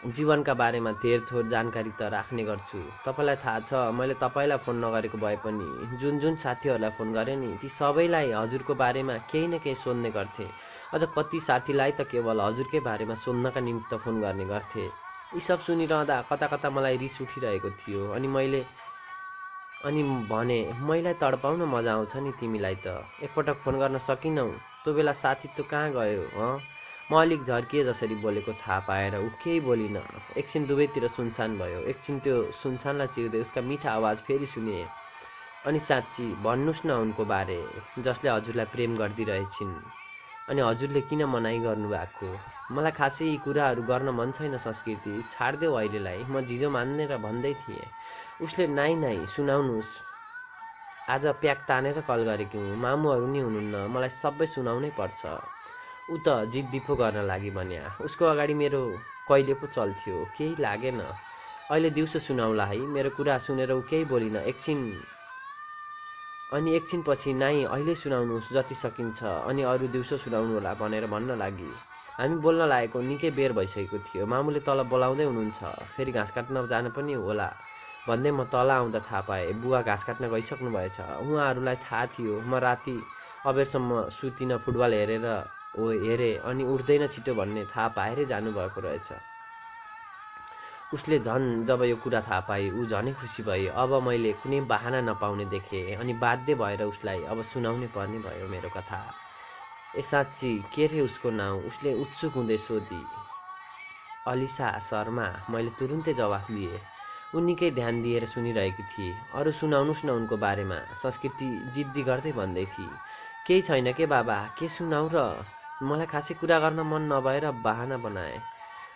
जीवनका बारेमा धेर थोर जानकारी त राख्ने गर्छु। तपाईँलाई थाहा छ मैले तपाईँलाई फोन नगरेको भए पनि जुन जुन साथीहरूलाई फोन गरेँ नि ती सबैलाई हजुरको बारेमा केही न केही सोध्ने गर्थे। अझ कति साथीलाई त केवल हजुरकै बारेमा सोध्नका निमित्त फोन गर्ने गर्थे। यी सब सुनिरहँदा कता कता मलाई रिस उठिरहेको थियो। अनि भने मैलाई तडपाउन मजा आउँछ नि तिमीलाई त। एकपटक फोन गर्न सकिनौ? त्यो बेला साथी त कहाँ गयो हँ? म अलिक झर्किए जसरी बोलेको थाहा पाएर ऊ केही बोलिन। एकछिन दुवैतिर सुनसान भयो। एकछिन त्यो सुनसानलाई चिर्दै उसका मिठा आवाज फेरि सुने। अनि साँच्ची भन्नुस् न उनको बारे, जसले हजुरलाई प्रेम गर्दिरहेछिन्। अनि हजुरले किन मनाइ गर्नुभएको? मलाई खासै यी कुराहरू गर्न मन छैन संस्कृति, छाड्देऊ अहिलेलाई, म झिजो मानेर भन्दै थिएँ। उसले नाइ सुनाउनुस्। आज प्याक तानेर कल गरेकी हुँ, मामुहरू नि हुनुहुन्न, मलाई सबै सुनाउनै पर्छ। ऊ त जिद्दी पो गर्न लागि भन्या। उसको अगाडि मेरो कहिले पो चल्थ्यो, केही लागेन। अहिले दिउँसो सुनाउला है। मेरो कुरा सुनेर ऊ केही बोलिन। एकछिन पछि नाइ अहिले सुनाउनुहोस् जति सकिन्छ, अनि अरू दिउँसो सुनाउनु होला भनेर भन्न लागि। हामी बोल्न लागेको निकै बेर भइसकेको थियो। मामुले तल बोलाउँदै हुनुहुन्छ, फेरि घाँस काट्न जान पनि होला भन्दै म तल आउँदा थाहा पाएँ बुवा घाँस काट्न गइसक्नु भएछ। उहाँहरूलाई थाहा थियो म राति अबेरसम्म सुतिन फुटबल हेरे अनि उठ्दैन छिटो भन्ने थाहा पाएरै जानुभएको रहेछ। उसले झन् जब यो कुरा थाहा पाए ऊ झनै खुसी भए। अब मैले कुनै बहाना नपाउने देखेँ अनि बाध्य भएर उसलाई अब सुनाउनै पर्ने भयो मेरो कथा। ए साँच्ची के रे उसको नाउँ? उसले उत्सुक हुँदै सोधी। अलिसा शर्मा, मैले तुरुन्तै जवाफ दिएँ। ऊ निकै ध्यान दिएर सुनिरहेकी थिए। अरू सुनाउनुस् न उनको बारेमा, संस्कृति जिद्दी गर्दै भन्दै थिए। केही छैन के बाबा, के सुनाउ र? मलाई खासै कुरा गर्न मन नभएर बहाना बनाए।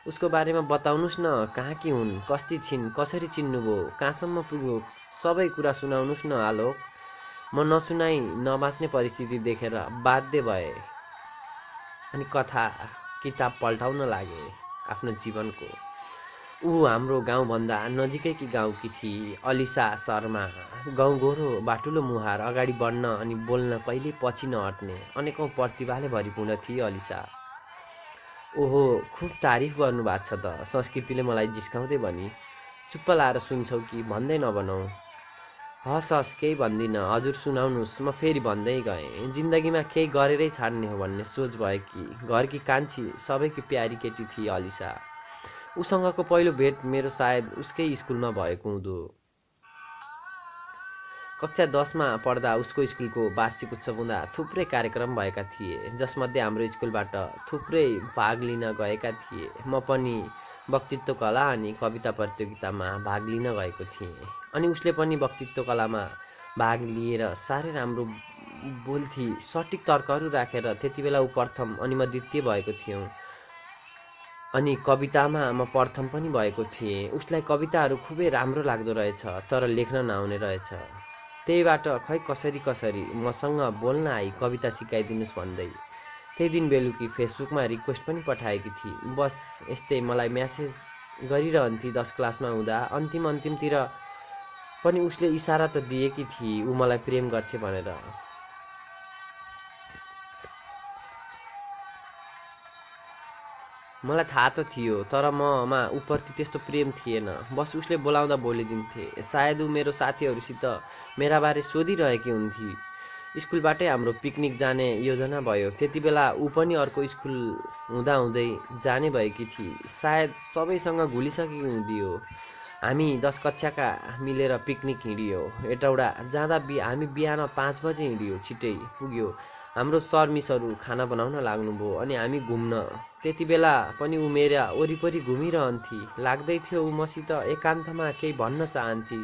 उसको बारेमा बताउनुस् न, कहाँकी हुन्, कस्ती छिन्, कसरी चिन्नुभयो, कहाँसम्म पुग्यो, सबै कुरा सुनाउनुस् न आलोक। म नसुनाइ नबाँच्ने परिस्थिति देखेर बाध्य भए अनि कथा किताब पल्टाउन लागे आफ्नो जीवनको। ऊ हाम्रो गाउँभन्दा नजिकैकी गाउँकी थिए अलिसा शर्मा। गाउँ गोरो, बाटुलो मुहार, अगाडि बढ्न अनि बोल्न कहिल्यै पछि नहट्ने अनेकौँ प्रतिभाले भरिपूर्ण थिए अलिसा। ओहो, खुब तारिफ गर्नुभएको छ त। संस्कृतिले मलाई जिस्काउँदै भनी, चुप्प लाएर सुन्छौ कि भन्दै नबनाऊ। हस् हस्, केही भन्दिनँ, हजुर सुनाउनुहोस्। म फेरि भन्दै गएँ, जिन्दगीमा केही गरेरै छाड्ने हो भन्ने सोच भयो कि घरकी कान्छी सबैकी प्यारी केटी थिए अलिसा। उसँगको पहिलो भेट मेरो सायद उसकै स्कुलमा भएको हुँदो। कक्षा 10मा पढ्दा उसको स्कुलको वार्षिक उत्सव हुँदा थुप्रै कार्यक्रम भएका थिए, जसमध्ये हाम्रो स्कुलबाट थुप्रै भाग लिन गएका थिए। म पनि वक्तृत्व कला अनि कविता प्रतियोगितामा भाग लिन गएको थिएँ, अनि उसले पनि वक्तृत्व कलामा भाग लिएर साह्रै राम्रो बोल्थी। सटिक तर्कहरू राखेर त्यति बेला ऊ प्रथम अनि म द्वितीय भएको थियौँ, अनि कवितामा म प्रथम पनि भएको थिएँ। उसलाई कविताहरू खुबै राम्रो लाग्दो रहेछ, तर लेख्न नआउने रहेछ। त्यहीबाट खै कसरी कसरी मसँग बोल्न आई कविता सिकाइदिनुहोस् भन्दै। त्यही दिन बेलुकी फेसबुकमा रिक्वेस्ट पनि पठाएकी थिए। बस यस्तै मलाई म्यासेज गरिरहन्थी 10 क्लासमा हुँदा। अन्तिमतिर पनि उसले इसारा त दिएकी थिए ऊ मलाई प्रेम गर्छ भनेर। मलाई थाहा त थियो, तर ममा उप्रति त्यस्तो प्रेम थिएन। बस उसले बोलाउँदा बोलिदिन्थे। सायद ऊ मेरो साथीहरूसित मेरा बारे सोधिरहेकी हुन्थी। स्कुलबाटै हाम्रो पिकनिक जाने योजना भयो। त्यति बेला ऊ पनि अर्को स्कुल हुँदाहुँदै जाने भएकी थिए। सायद सबैसँग घुलिसकेकी हुँदियो। हामी 10 कक्षाका मिलेर पिकनिक हिँडियो। एटौडा जाँदा हामी बिहान 5 बजे हिँडियो। छिटै पुग्यो। हाम्रो सर मिसहरू खाना बनाउन लाग्नुभयो अनि हामी घुम्न। त्यति बेला पनि ऊ मेरा वरिपरि घुमिरहन्थी। लाग्दै थियो ऊ मसित एकान्तमा केही भन्न चाहन्थी,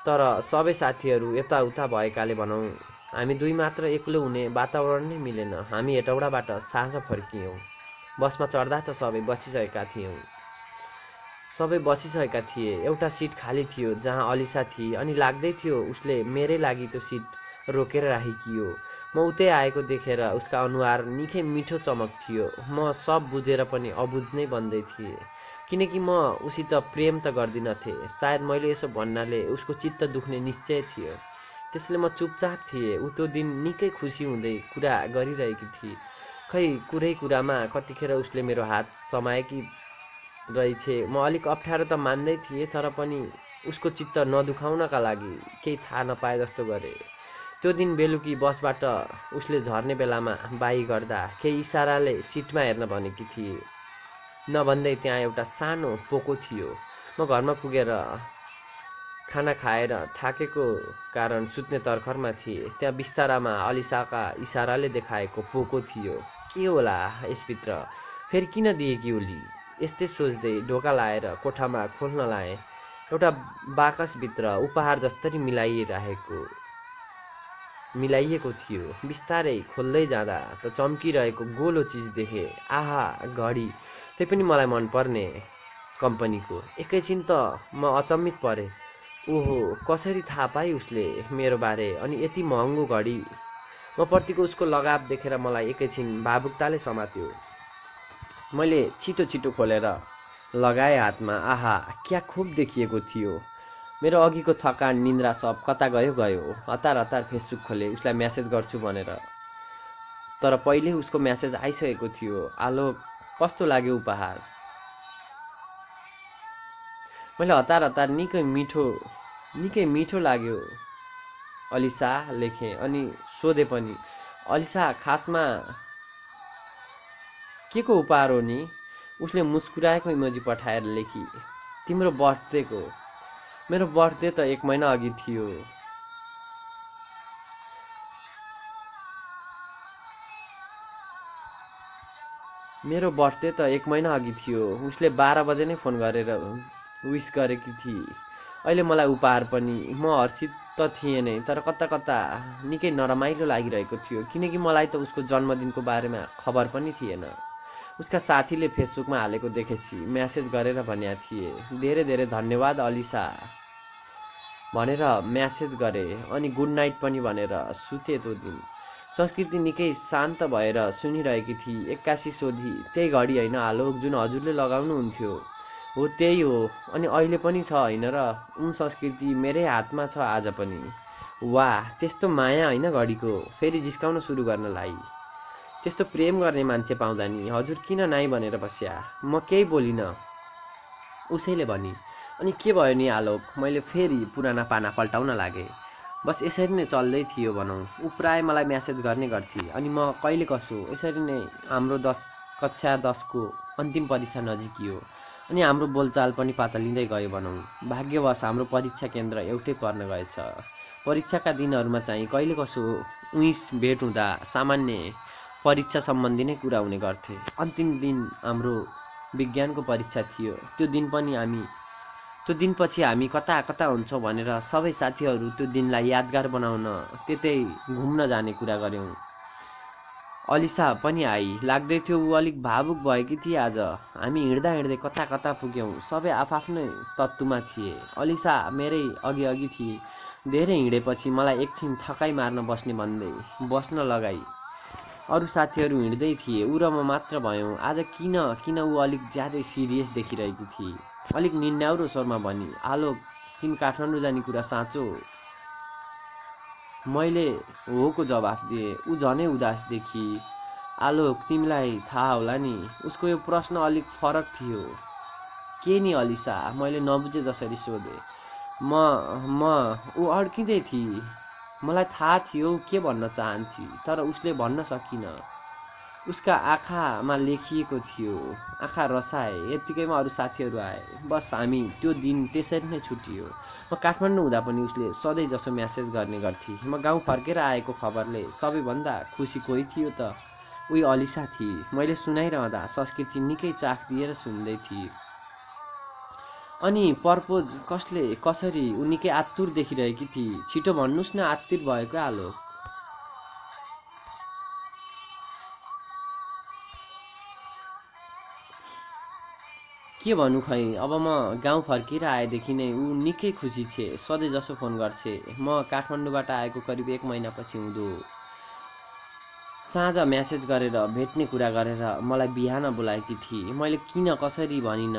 तर सबै साथीहरू यताउता भएकाले भनौँ हामी दुई मात्र एक्लो हुने वातावरण नै मिलेन। हामी हेटौडाबाट साँझ फर्कियौँ। बसमा चढ्दा त सबै बसिसकेका थिए। एउटा सिट खाली थियो जहाँ अलिसा थिए, अनि लाग्दै थियो उसले मेरै लागि त्यो सिट रोकेर राखेकी हो। म उतै आएको देखेर उसका अनुहार निकै मिठो चमक थियो। म सब बुझेर पनि अबुझ नै बन्दै थिएँ, किनकि म उसित प्रेम त गर्दिनथे। सायद मैले यसो भन्नाले उसको चित्त दुख्ने निश्चय थियो, त्यसले म चुपचाप थिएँ। ऊ त्यो दिन निकै खुसी हुँदै कुरा गरिरहेकी थिए। खै कुरै कुरामा कतिखेर उसले मेरो हात समाएकी रहेछे। म अलिक अप्ठ्यारो त मान्दै थिएँ, तर पनि उसको चित्त नदुखाउनका लागि केही थाहा नपाए जस्तो गरे। त्यो दिन बेलुकी बसबाट उसले झर्ने बेलामा बाई गर्दा केही इसाराले सिटमा हेर्न भनेकी थिए। नभन्दै त्यहाँ एउटा सानो पोको थियो। म घरमा पुगेर खाना खाएर थाकेको कारण सुत्ने तर्खरमा थिएँ। त्यहाँ बिस्तारामा अलिसाका इसाराले देखाएको पोको थियो। के होला यसभित्र, फेरि किन दिएकी उली? यस्तै सोच्दै ढोका लाएर कोठामा खोल्न लाएँ। एउटा बाकसभित्र उपहार जस्तरी मिलाइएको थियो। बिस्तारै खोल्दै जाँदा त चम्किरहेको गोलो चिज देखेँ। आहा, घडी! त्यही पनि मलाई मनपर्ने कम्पनीको। एकैछिन त म अचम्मित परेँ। ओहो, कसरी थाहा पाई उसले मेरो बारे, अनि यति महँगो घडी? म प्रतिको उसको लगाव देखेर मलाई एकैछिन भावुकताले समात्यो। मैले छिटो छिटो खोलेर लगाएँ हातमा। आहा, क्या खुब देखिएको थियो। मेरो अघिको थकान निन्द्रा सब कता गयो। हतार फेसबुक खोले उसलाई म्यासेज गर्छु भनेर, तर पहिले उसको म्यासेज आइसकेको थियो। आलोक, कस्तो लाग्यो उपहार? मैले हतार निकै मिठो लाग्यो अलिसा लेखेँ, अनि सोधे पनि, अलिसा खासमा के को उपहार हो नि? उसले मुस्कुराएको इमोजी पठाएर लेखी, तिम्रो बर्थडेको। मेरो बर्थडे त 1 महिना अघि थियो। उसले 12 बजे नै फोन गरेर विश गरेकी थिए। अहिले मलाई उपहार पनि। म हर्षित त थिएँ नै, तर कता निकै नरमाइलो लागिरहेको थियो, किनकि मलाई त उसको जन्मदिनको बारेमा खबर पनि थिएन। उसका साथीले फेसबुकमा हालेको देखेपछि म्यासेज गरेर भन्या थिए, धेरै धन्यवाद अलिसा भनेर म्यासेज गरे, अनि गुड नाइट पनि भनेर सुते। त्यो दिन संस्कृति निकै शान्त भएर सुनिरहेकी थिए। एक्कासी सोधी, त्यही घडी होइन आलोक जुन हजुरले लगाउनुहुन्थ्यो? हो, त्यही हो। अनि अहिले पनि छ होइन र? संस्कृति, मेरै हातमा छ आज पनि। वाह, त्यस्तो माया होइन घडीको? फेरि जिस्काउन सुरु गर्न लाई। त्यस्तो प्रेम गर्ने मान्छे पाउँदा नि हजुर किन नाइ भनेर बस्या। म केही बोलिनँ। उसैले भनी, अनि के भयो नि आलोक? मैले फेरि पुराना पाना पल्टाउन लागेँ। बस यसरी नै चल्दै थियो भनौँ। ऊ प्राय मलाई म्यासेज गर्ने गर्थी, अनि म कहिले कसो। यसरी नै हाम्रो कक्षा 10को अन्तिम परीक्षा नजिकियो, अनि हाम्रो बोलचाल पनि पातलिँदै गयो भनौँ। भाग्यवश हाम्रो परीक्षा केन्द्र एउटै पर्न गएछ। परीक्षाका दिनहरूमा चाहिँ कहिले कसो उइस भेट हुँदा सामान्य परीक्षा सम्बन्धी नै कुरा हुने गर्थे। अन्तिम दिन हाम्रो विज्ञानको परीक्षा थियो। त्यो दिनपछि हामी कता कता हुन्छौँ भनेर सबै साथीहरू त्यो दिनलाई यादगार बनाउन त्यतै घुम्न जाने कुरा गर्यौँ। अलिसा पनि आई। लाग्दै थियो ऊ अलिक भावुक भएकी थिए आज। हामी हिँड्दा हिँड्दै कता कता पुग्यौँ। सबै आफआफ्नै तत्त्वमा थिए। अलिसा मेरै अघि थिए। धेरै हिँडेपछि मलाई एकछिन थकाइ मार्न बस्ने भन्दै बस्न लगाई। अरू साथीहरू हिँड्दै थिए, ऊ र म मात्र भयौँ। आज किन ऊ अलिक ज्यादै सिरियस देखिरहेकी थिए। अलिक निन्याउरो स्वरमा भनी, आलोक तिमी काठमाडौँ जाने कुरा साँचो हो? मैले होको जवाफ दिएँ। ऊ झनै उदास देखी। आलोक तिमीलाई थाहा होला नि। उसको यो प्रश्न अलिक फरक थियो। के नि अलिसा? मैले नबुझे जसरी सोधेँ। ऊ अड्किँदै थिए। मलाई थाहा थियो के भन्न चाहन्थी, तर उसले भन्न सकिन। उसका आँखामा लेखिएको थियो। आँखा रसाए। यत्तिकैमा अरू साथीहरू आए। बस हामी त्यो दिन त्यसरी नै छुटियो। म काठमाडौँ हुँदा पनि उसले सधैँ जसो म्यासेज गर्ने गर्थी। म गाउँ फर्केर आएको खबरले सबैभन्दा खुसी कोही थियो त उही अलिसा थिए। मैले सुनाइरहँदा संस्कृति निकै चाख दिएर सुन्दै थिए। अनि प्रपोज कसरी? ऊ निकै आतुर देखिरहेकी थिए। छिटो भन्नुस् न आतुर भएको आलोक। के भनु खै, अब म गाउँ फर्किएर आएदेखि नै ऊ निकै खुसी छे। सधैँ जसो फोन गर्छे। म काठमाडौँबाट आएको करिब 1 महिनापछि हुँदो साँझ म्यासेज गरेर भेट्ने कुरा गरेर मलाई बिहान बोलाएकी थिए। मैले किन कसरी भनिन,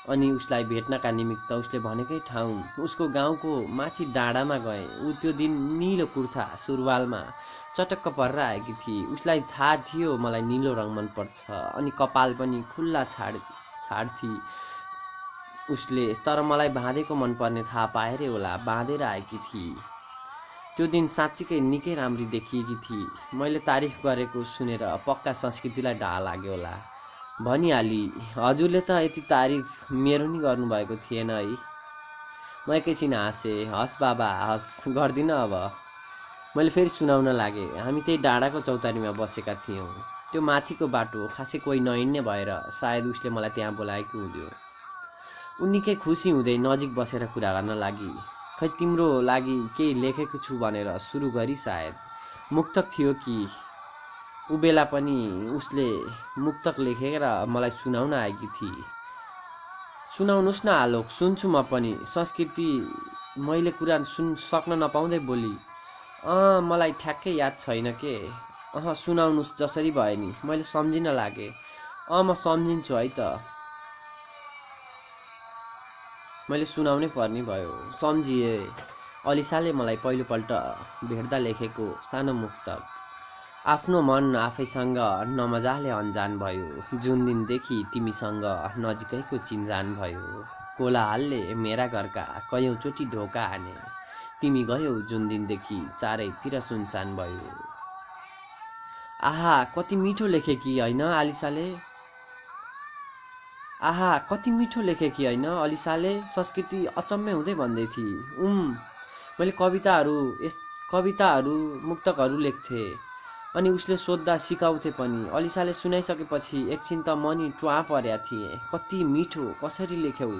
अनि उसलाई भेट्नका निमित्त उसले भनेकै ठाउँ उसको गाउँको माथि डाँडामा गएँ। ऊ त्यो दिन निलो कुर्ता सुरुवालमा चटक्क परेर आएकी थिए। उसलाई थाहा थियो मलाई निलो रङ मनपर्छ, अनि कपाल पनि खुल्ला छाड्थी उसले। तर मलाई बाँधेको मनपर्ने थाहा पाएरै होला बाँधेर आएकी थिए। त्यो दिन साँच्चीकै निकै राम्री देखिएकी थिए। मैले तारिफ गरेको सुनेर पक्का संस्कृतिलाई ढाह लाग्यो होला। भनिहाली, हजुरले त यति तारिफ मेरो नि गर्नुभएको थिएन है। म एकैछिन हाँसेँ। हस् बाबा हस्, गर्दिन अब। मैले फेरि सुनाउन लागेँ। हामी त्यही डाँडाको चौतारीमा बसेका थियौँ। त्यो माथिको बाटो खासै कोही नहिँड्ने भएर सायद उसले मलाई त्यहाँ बोलाएको हुँद्यो। ऊ निकै खुसी हुँदै नजिक बसेर कुरा गर्न लागि। खै तिम्रो लागि केही लेखेको छु भनेर सुरु गरी। सायद मुक्तक थियो कि। ऊ बेला पनि उसले मुक्तक लेखेर मलाई सुनाउन आएकी थिए। सुनाउनुस् न आलोक, सुन्छु म पनि। संस्कृति मैले कुरा सक्न नपाउँदै बोली। मलाई ठ्याक्कै याद छैन के। सुनाउनुस् जसरी भए नि। मैले सम्झिन लागेँ। म सम्झिन्छु है त। मैले सुनाउनै पर्ने भयो। सम्झिए। अलिसाले मलाई पहिलोपल्ट भेट्दा लेखेको सानो मुक्तक। आफ्नो मन आफैसँग नमजाले अन्जान भयो। जुन दिनदेखि तिमीसँग नजिकैको चिन्जान भयो। कोलाहलले मेरा घरका कयौँचोटि ढोका हाने। तिमी गयौ जुन दिनदेखि चारैतिर सुनसान भयो। आहा कति मिठो लेखेकी हैन अलिसाले। कति मिठो लेखेकी हैन अलिसाले। संस्कृति अचम्मै हुँदै भन्दै थिए। मैले कविताहरू मुक्तकहरू लेख्थे, अनि उसले सोद्धा सिकाउँथे पनि। अलिसाले सुनाइसकेपछि एकछिन त म नि ट्वाँ पर्या थिएँ। कति मिठो, कसरी लेख्यौ?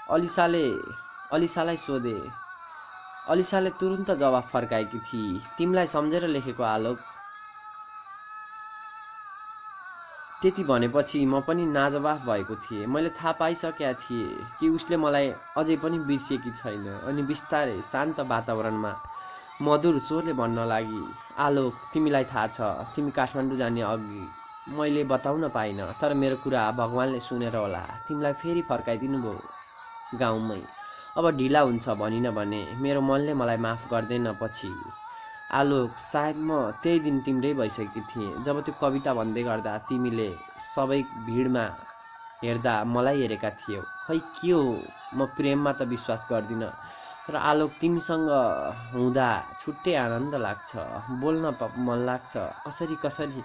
अलिसालाई सोधे। अलिसाले तुरुन्त जवाफ फर्काएकी थिए। तिमीलाई सम्झेर लेखेको आलोक। त्यति भनेपछि म पनि नाजवाफ भएको थिएँ। मैले थाहा पाइसकेका थिएँ कि उसले मलाई अझै पनि बिर्सिएकी छैन। अनि बिस्तारै शान्त वातावरणमा मधुर स्वरले भन्न लागि, आलोक तिमीलाई थाहा छ, तिमी काठमाडौँ जाने अघि मैले बताउन पाइनँ, तर मेरो कुरा भगवानले सुनेर होला तिमीलाई फेरि फर्काइदिनु भयो गाउँमै। अब ढिला हुन्छ भनिन भने मेरो मनले मलाई माफ गर्दैन पछि। आलोक, सायद म त्यही दिन तिम्रै भइसकेकी थिएँ जब त्यो कविता भन्दै गर्दा तिमीले सबै भिडमा हेर्दा मलाई हेरेका थियौ। खै के हो, म प्रेममा त विश्वास गर्दिनँ, तर आलोक तिमीसँग हुँदा छुट्टै आनन्द लाग्छ, बोल्न मन लाग्छ। कसरी कसरी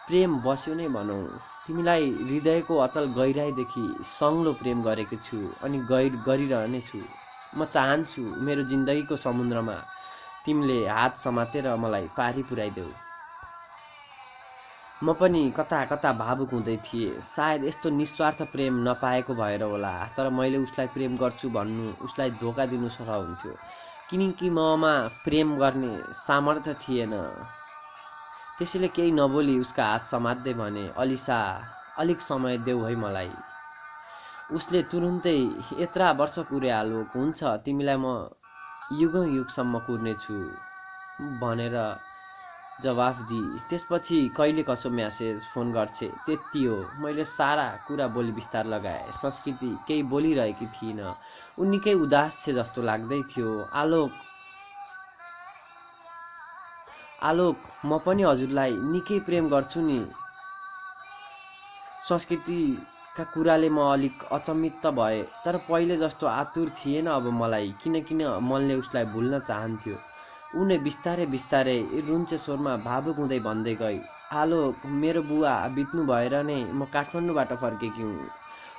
प्रेम बस्यो नै भनौँ। तिमीलाई हृदयको अतल गहिराइदेखि सङ्लो प्रेम गरेको छु अनि गरिरहने छु। म चाहन्छु मेरो जिन्दगीको समुद्रमा तिमीले हात समातेर मलाई पारी पुर्याइदेऊ। म पनि कता कता भावुक हुँदै थिएँ। सायद यस्तो निस्वार्थ प्रेम नपाएको भएर होला, तर मैले उसलाई प्रेम गर्छु भन्नु उसलाई धोका दिनु सरह हुन्थ्यो, किनकि ममा प्रेम गर्ने सामर्थ्य थिएन। त्यसैले केही नबोली उसका हात समात्दै भने, अलिसा, अलिक समय देऊ है मलाई। उसले तुरुन्तै, यत्रा वर्ष कुरे आलोक, हुन्छ तिमीलाई म युगौँ युगसम्म कुर्नेछु भनेर जवाफ दिई। त्यसपछि कहिले कसो म्यासेज फोन गर्छे त्यति हो। मैले सारा कुरा बोली बिस्तार लगाएँ। संस्कृति केही बोलिरहेकी थिइन, ऊ निकै उदास छे जस्तो लाग्दै थियो। आलोक, म पनि हजुरलाई निकै प्रेम गर्छु नि। संस्कृतिका कुराले म अलिक अचम्मित त भए, तर पहिले जस्तो आतुर थिएन अब मलाई, किन मनले उसलाई भुल्न चाहन्थ्यो। उनी बिस्तारै बिस्तारै रुन्चे स्वरमा भावुक हुँदै भन्दै गई, आलोक, मेरो बुवा बित्नु भएर नै म काठमाडौँबाट फर्केकी हुँ।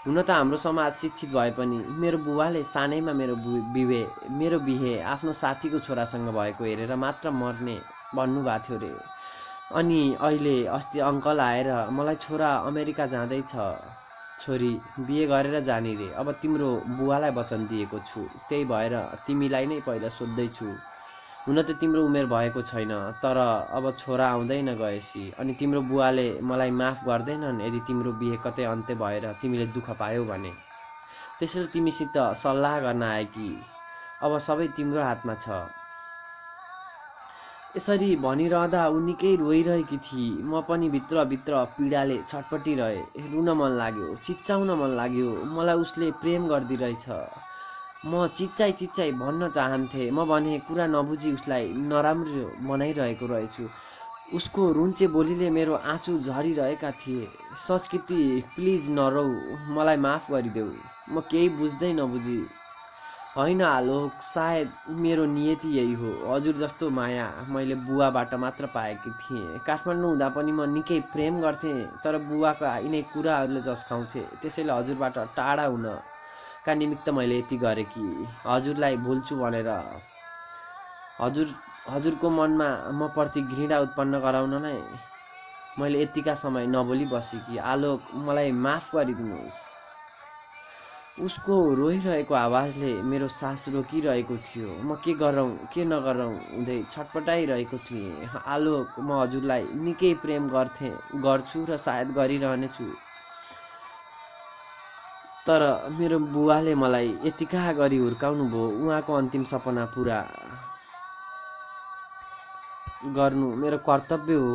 हुन त हाम्रो समाज शिक्षित भए पनि मेरो बुवाले सानैमा मेरो बिहे आफ्नो साथीको छोरासँग भएको हेरेर मात्र मर्ने भन्नुभएको थियो रे। अनि अहिले अस्ति अङ्कल आएर मलाई छोरा अमेरिका जाँदैछ, छोरी बिहे गरेर जाने रे। अब तिम्रो बुवालाई वचन दिएको छु, त्यही भएर तिमीलाई नै पहिला सोध्दैछु। हुन त तिम्रो उमेर भएको छैन, तर अब छोरा आउँदैन गएपछि, अनि तिम्रो बुवाले मलाई माफ गर्दैनन् यदि तिम्रो बिहे कतै अन्त्य भएर तिमीले दुःख पायौ भने। त्यसैले तिमीसित सल्लाह गर्न आए कि अब सबै तिम्रो हातमा छ। यसरी भनिरहँदा ऊ निकै रोइरहेकी थिई। म पनि भित्रभित्र पीडाले छटपटिरहे। रुन मन लाग्यो, चिच्चाउन मन लाग्यो। मलाई उसले प्रेम गर्दिरहेछ। म चिच्चाइ भन्न चाहन्थे। म भने कुरा नबुझी उसलाई नराम्रो बनाइरहेको रहेछु। उसको रुन्चे बोलीले मेरो आँसु झरिरहेका थिए। संस्कृति, प्लिज नरौ, मलाई माफ गरिदेऊ। म केही बुझ्दै नबुझी, होइन आलोक, सायद मेरो नियति यही हो। हजुर जस्तो माया मैले बुवाबाट मात्र पाएकी थिएँ। काठमाडौँ हुँदा पनि म निकै प्रेम गर्थेँ, तर बुवाका यिनै कुराहरूले जस्काउँथे। त्यसैले हजुरबाट टाढा हुनका निमित्त मैले यति गरेँ कि हजुरलाई भुल्छु भनेर हजुरको मनमा म प्रति घृणा उत्पन्न गराउन नै मैले यतिका समय नबोली बसेकी। आलोक, मलाई माफ गरिदिनुहोस्। उसको रोइरहेको आवाजले मेरो सास रोकिरहेको थियो। म के गरौँ के नगरौँ हुँदै छटपटाइरहेको थिएँ। आलोक, म हजुरलाई निकै प्रेम गर्छु र सायद गरिरहनेछु, तर मेरो बुवाले मलाई यतिका गरी हुर्काउनु भयो। उहाँको अन्तिम सपना पुरा गर्नु मेरो कर्तव्य हो।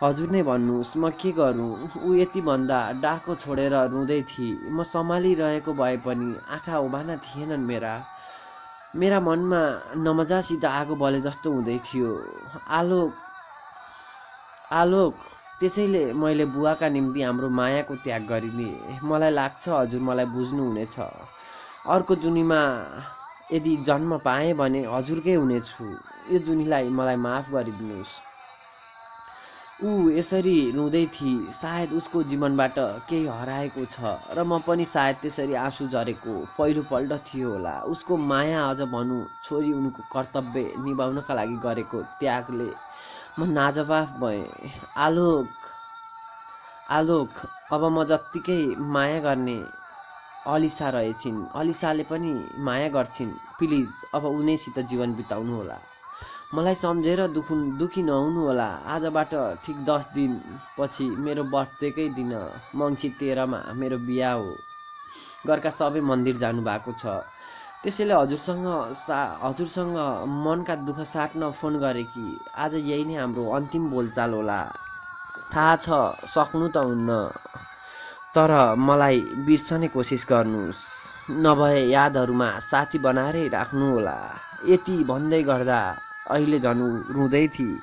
हजुर नै भन्नुहोस्, म के गरौँ? ऊ यति भन्दा डाको छोडेर रुँदै थिए। म सम्हालिरहेको भए पनि आँखा उभाना थिएनन् मेरा मनमा नमजासित आगो बले जस्तो हुँदै थियो। आलोक, त्यसैले मैले बुवाका निम्ति हाम्रो मायाको त्याग गरिदिएँ। मलाई लाग्छ हजुर मलाई बुझ्नुहुनेछ। अर्को जुनीमा यदि जन्म पाएँ भने हजुरकै हुनेछु। यो जुनीलाई मलाई माफ गरिदिनुहोस्। ऊ यसरी रुँदै थिई। सायद उसको जीवनबाट केही हराएको छ र म पनि सायद त्यसरी आँसु झरेको पहिलोपल्ट थियो होला। उसको माया, अझ भनौँ छोरी उनको कर्तव्य निभाउनका लागि गरेको त्यागले म नाजवाफ भएँ। आलोक, अब म जत्तिकै माया गर्ने अलिसा रहेछिन्, अलिसाले पनि माया गर्छिन्। प्लिज अब उनैसित जीवन बिताउनु होला। मलाई सम्झेर दुखी नहुनु होला। आजबाट ठिक 10 दिन पछि मेरो बर्थडेकै दिन मङ्सिर 13 मा मेरो बिहा हो। घरका सबै मन्दिर जानु भएको छ। त्यसैले हजुरसँग मनका दुःख साट्न फोन गरे कि आज यही नै हाम्रो अन्तिम बोलचाल होला। थाहा छ सक्नु त हुन्न, तर मलाई बिर्सने कोसिस गर्नुहोस्, नभए यादहरूमा साथी बनाएरै राख्नु होला। यति भन्दै गर्दा अहिले झन् रुँदै थिए।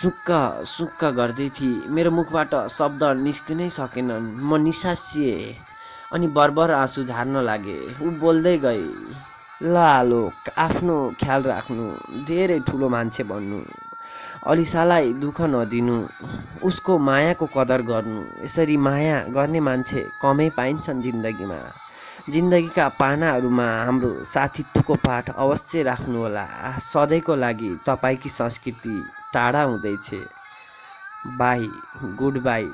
सुक्क सुक्क गर्दै थिए। मेरो मुखबाट शब्द निस्किनै सकेनन्। म निसासिएँ अनि बरबर आँसु झार्न लागे। ऊ बोल्दै गई, ल आलोक, आफ्नो ख्याल राख्नु, धेरै ठुलो मान्छे बन्नु, अलिसालाई दुःख नदिनु, उसको मायाको कदर गर्नु। यसरी माया गर्ने मान्छे कमै पाइन्छन् जिन्दगीमा। जिन्दगीका पानाहरूमा हाम्रो साथीत्वको पाठ अवश्य राख्नुहोला। सधैँको लागि तपाईँकी संस्कृति टाढा हुँदैछ। By, good by.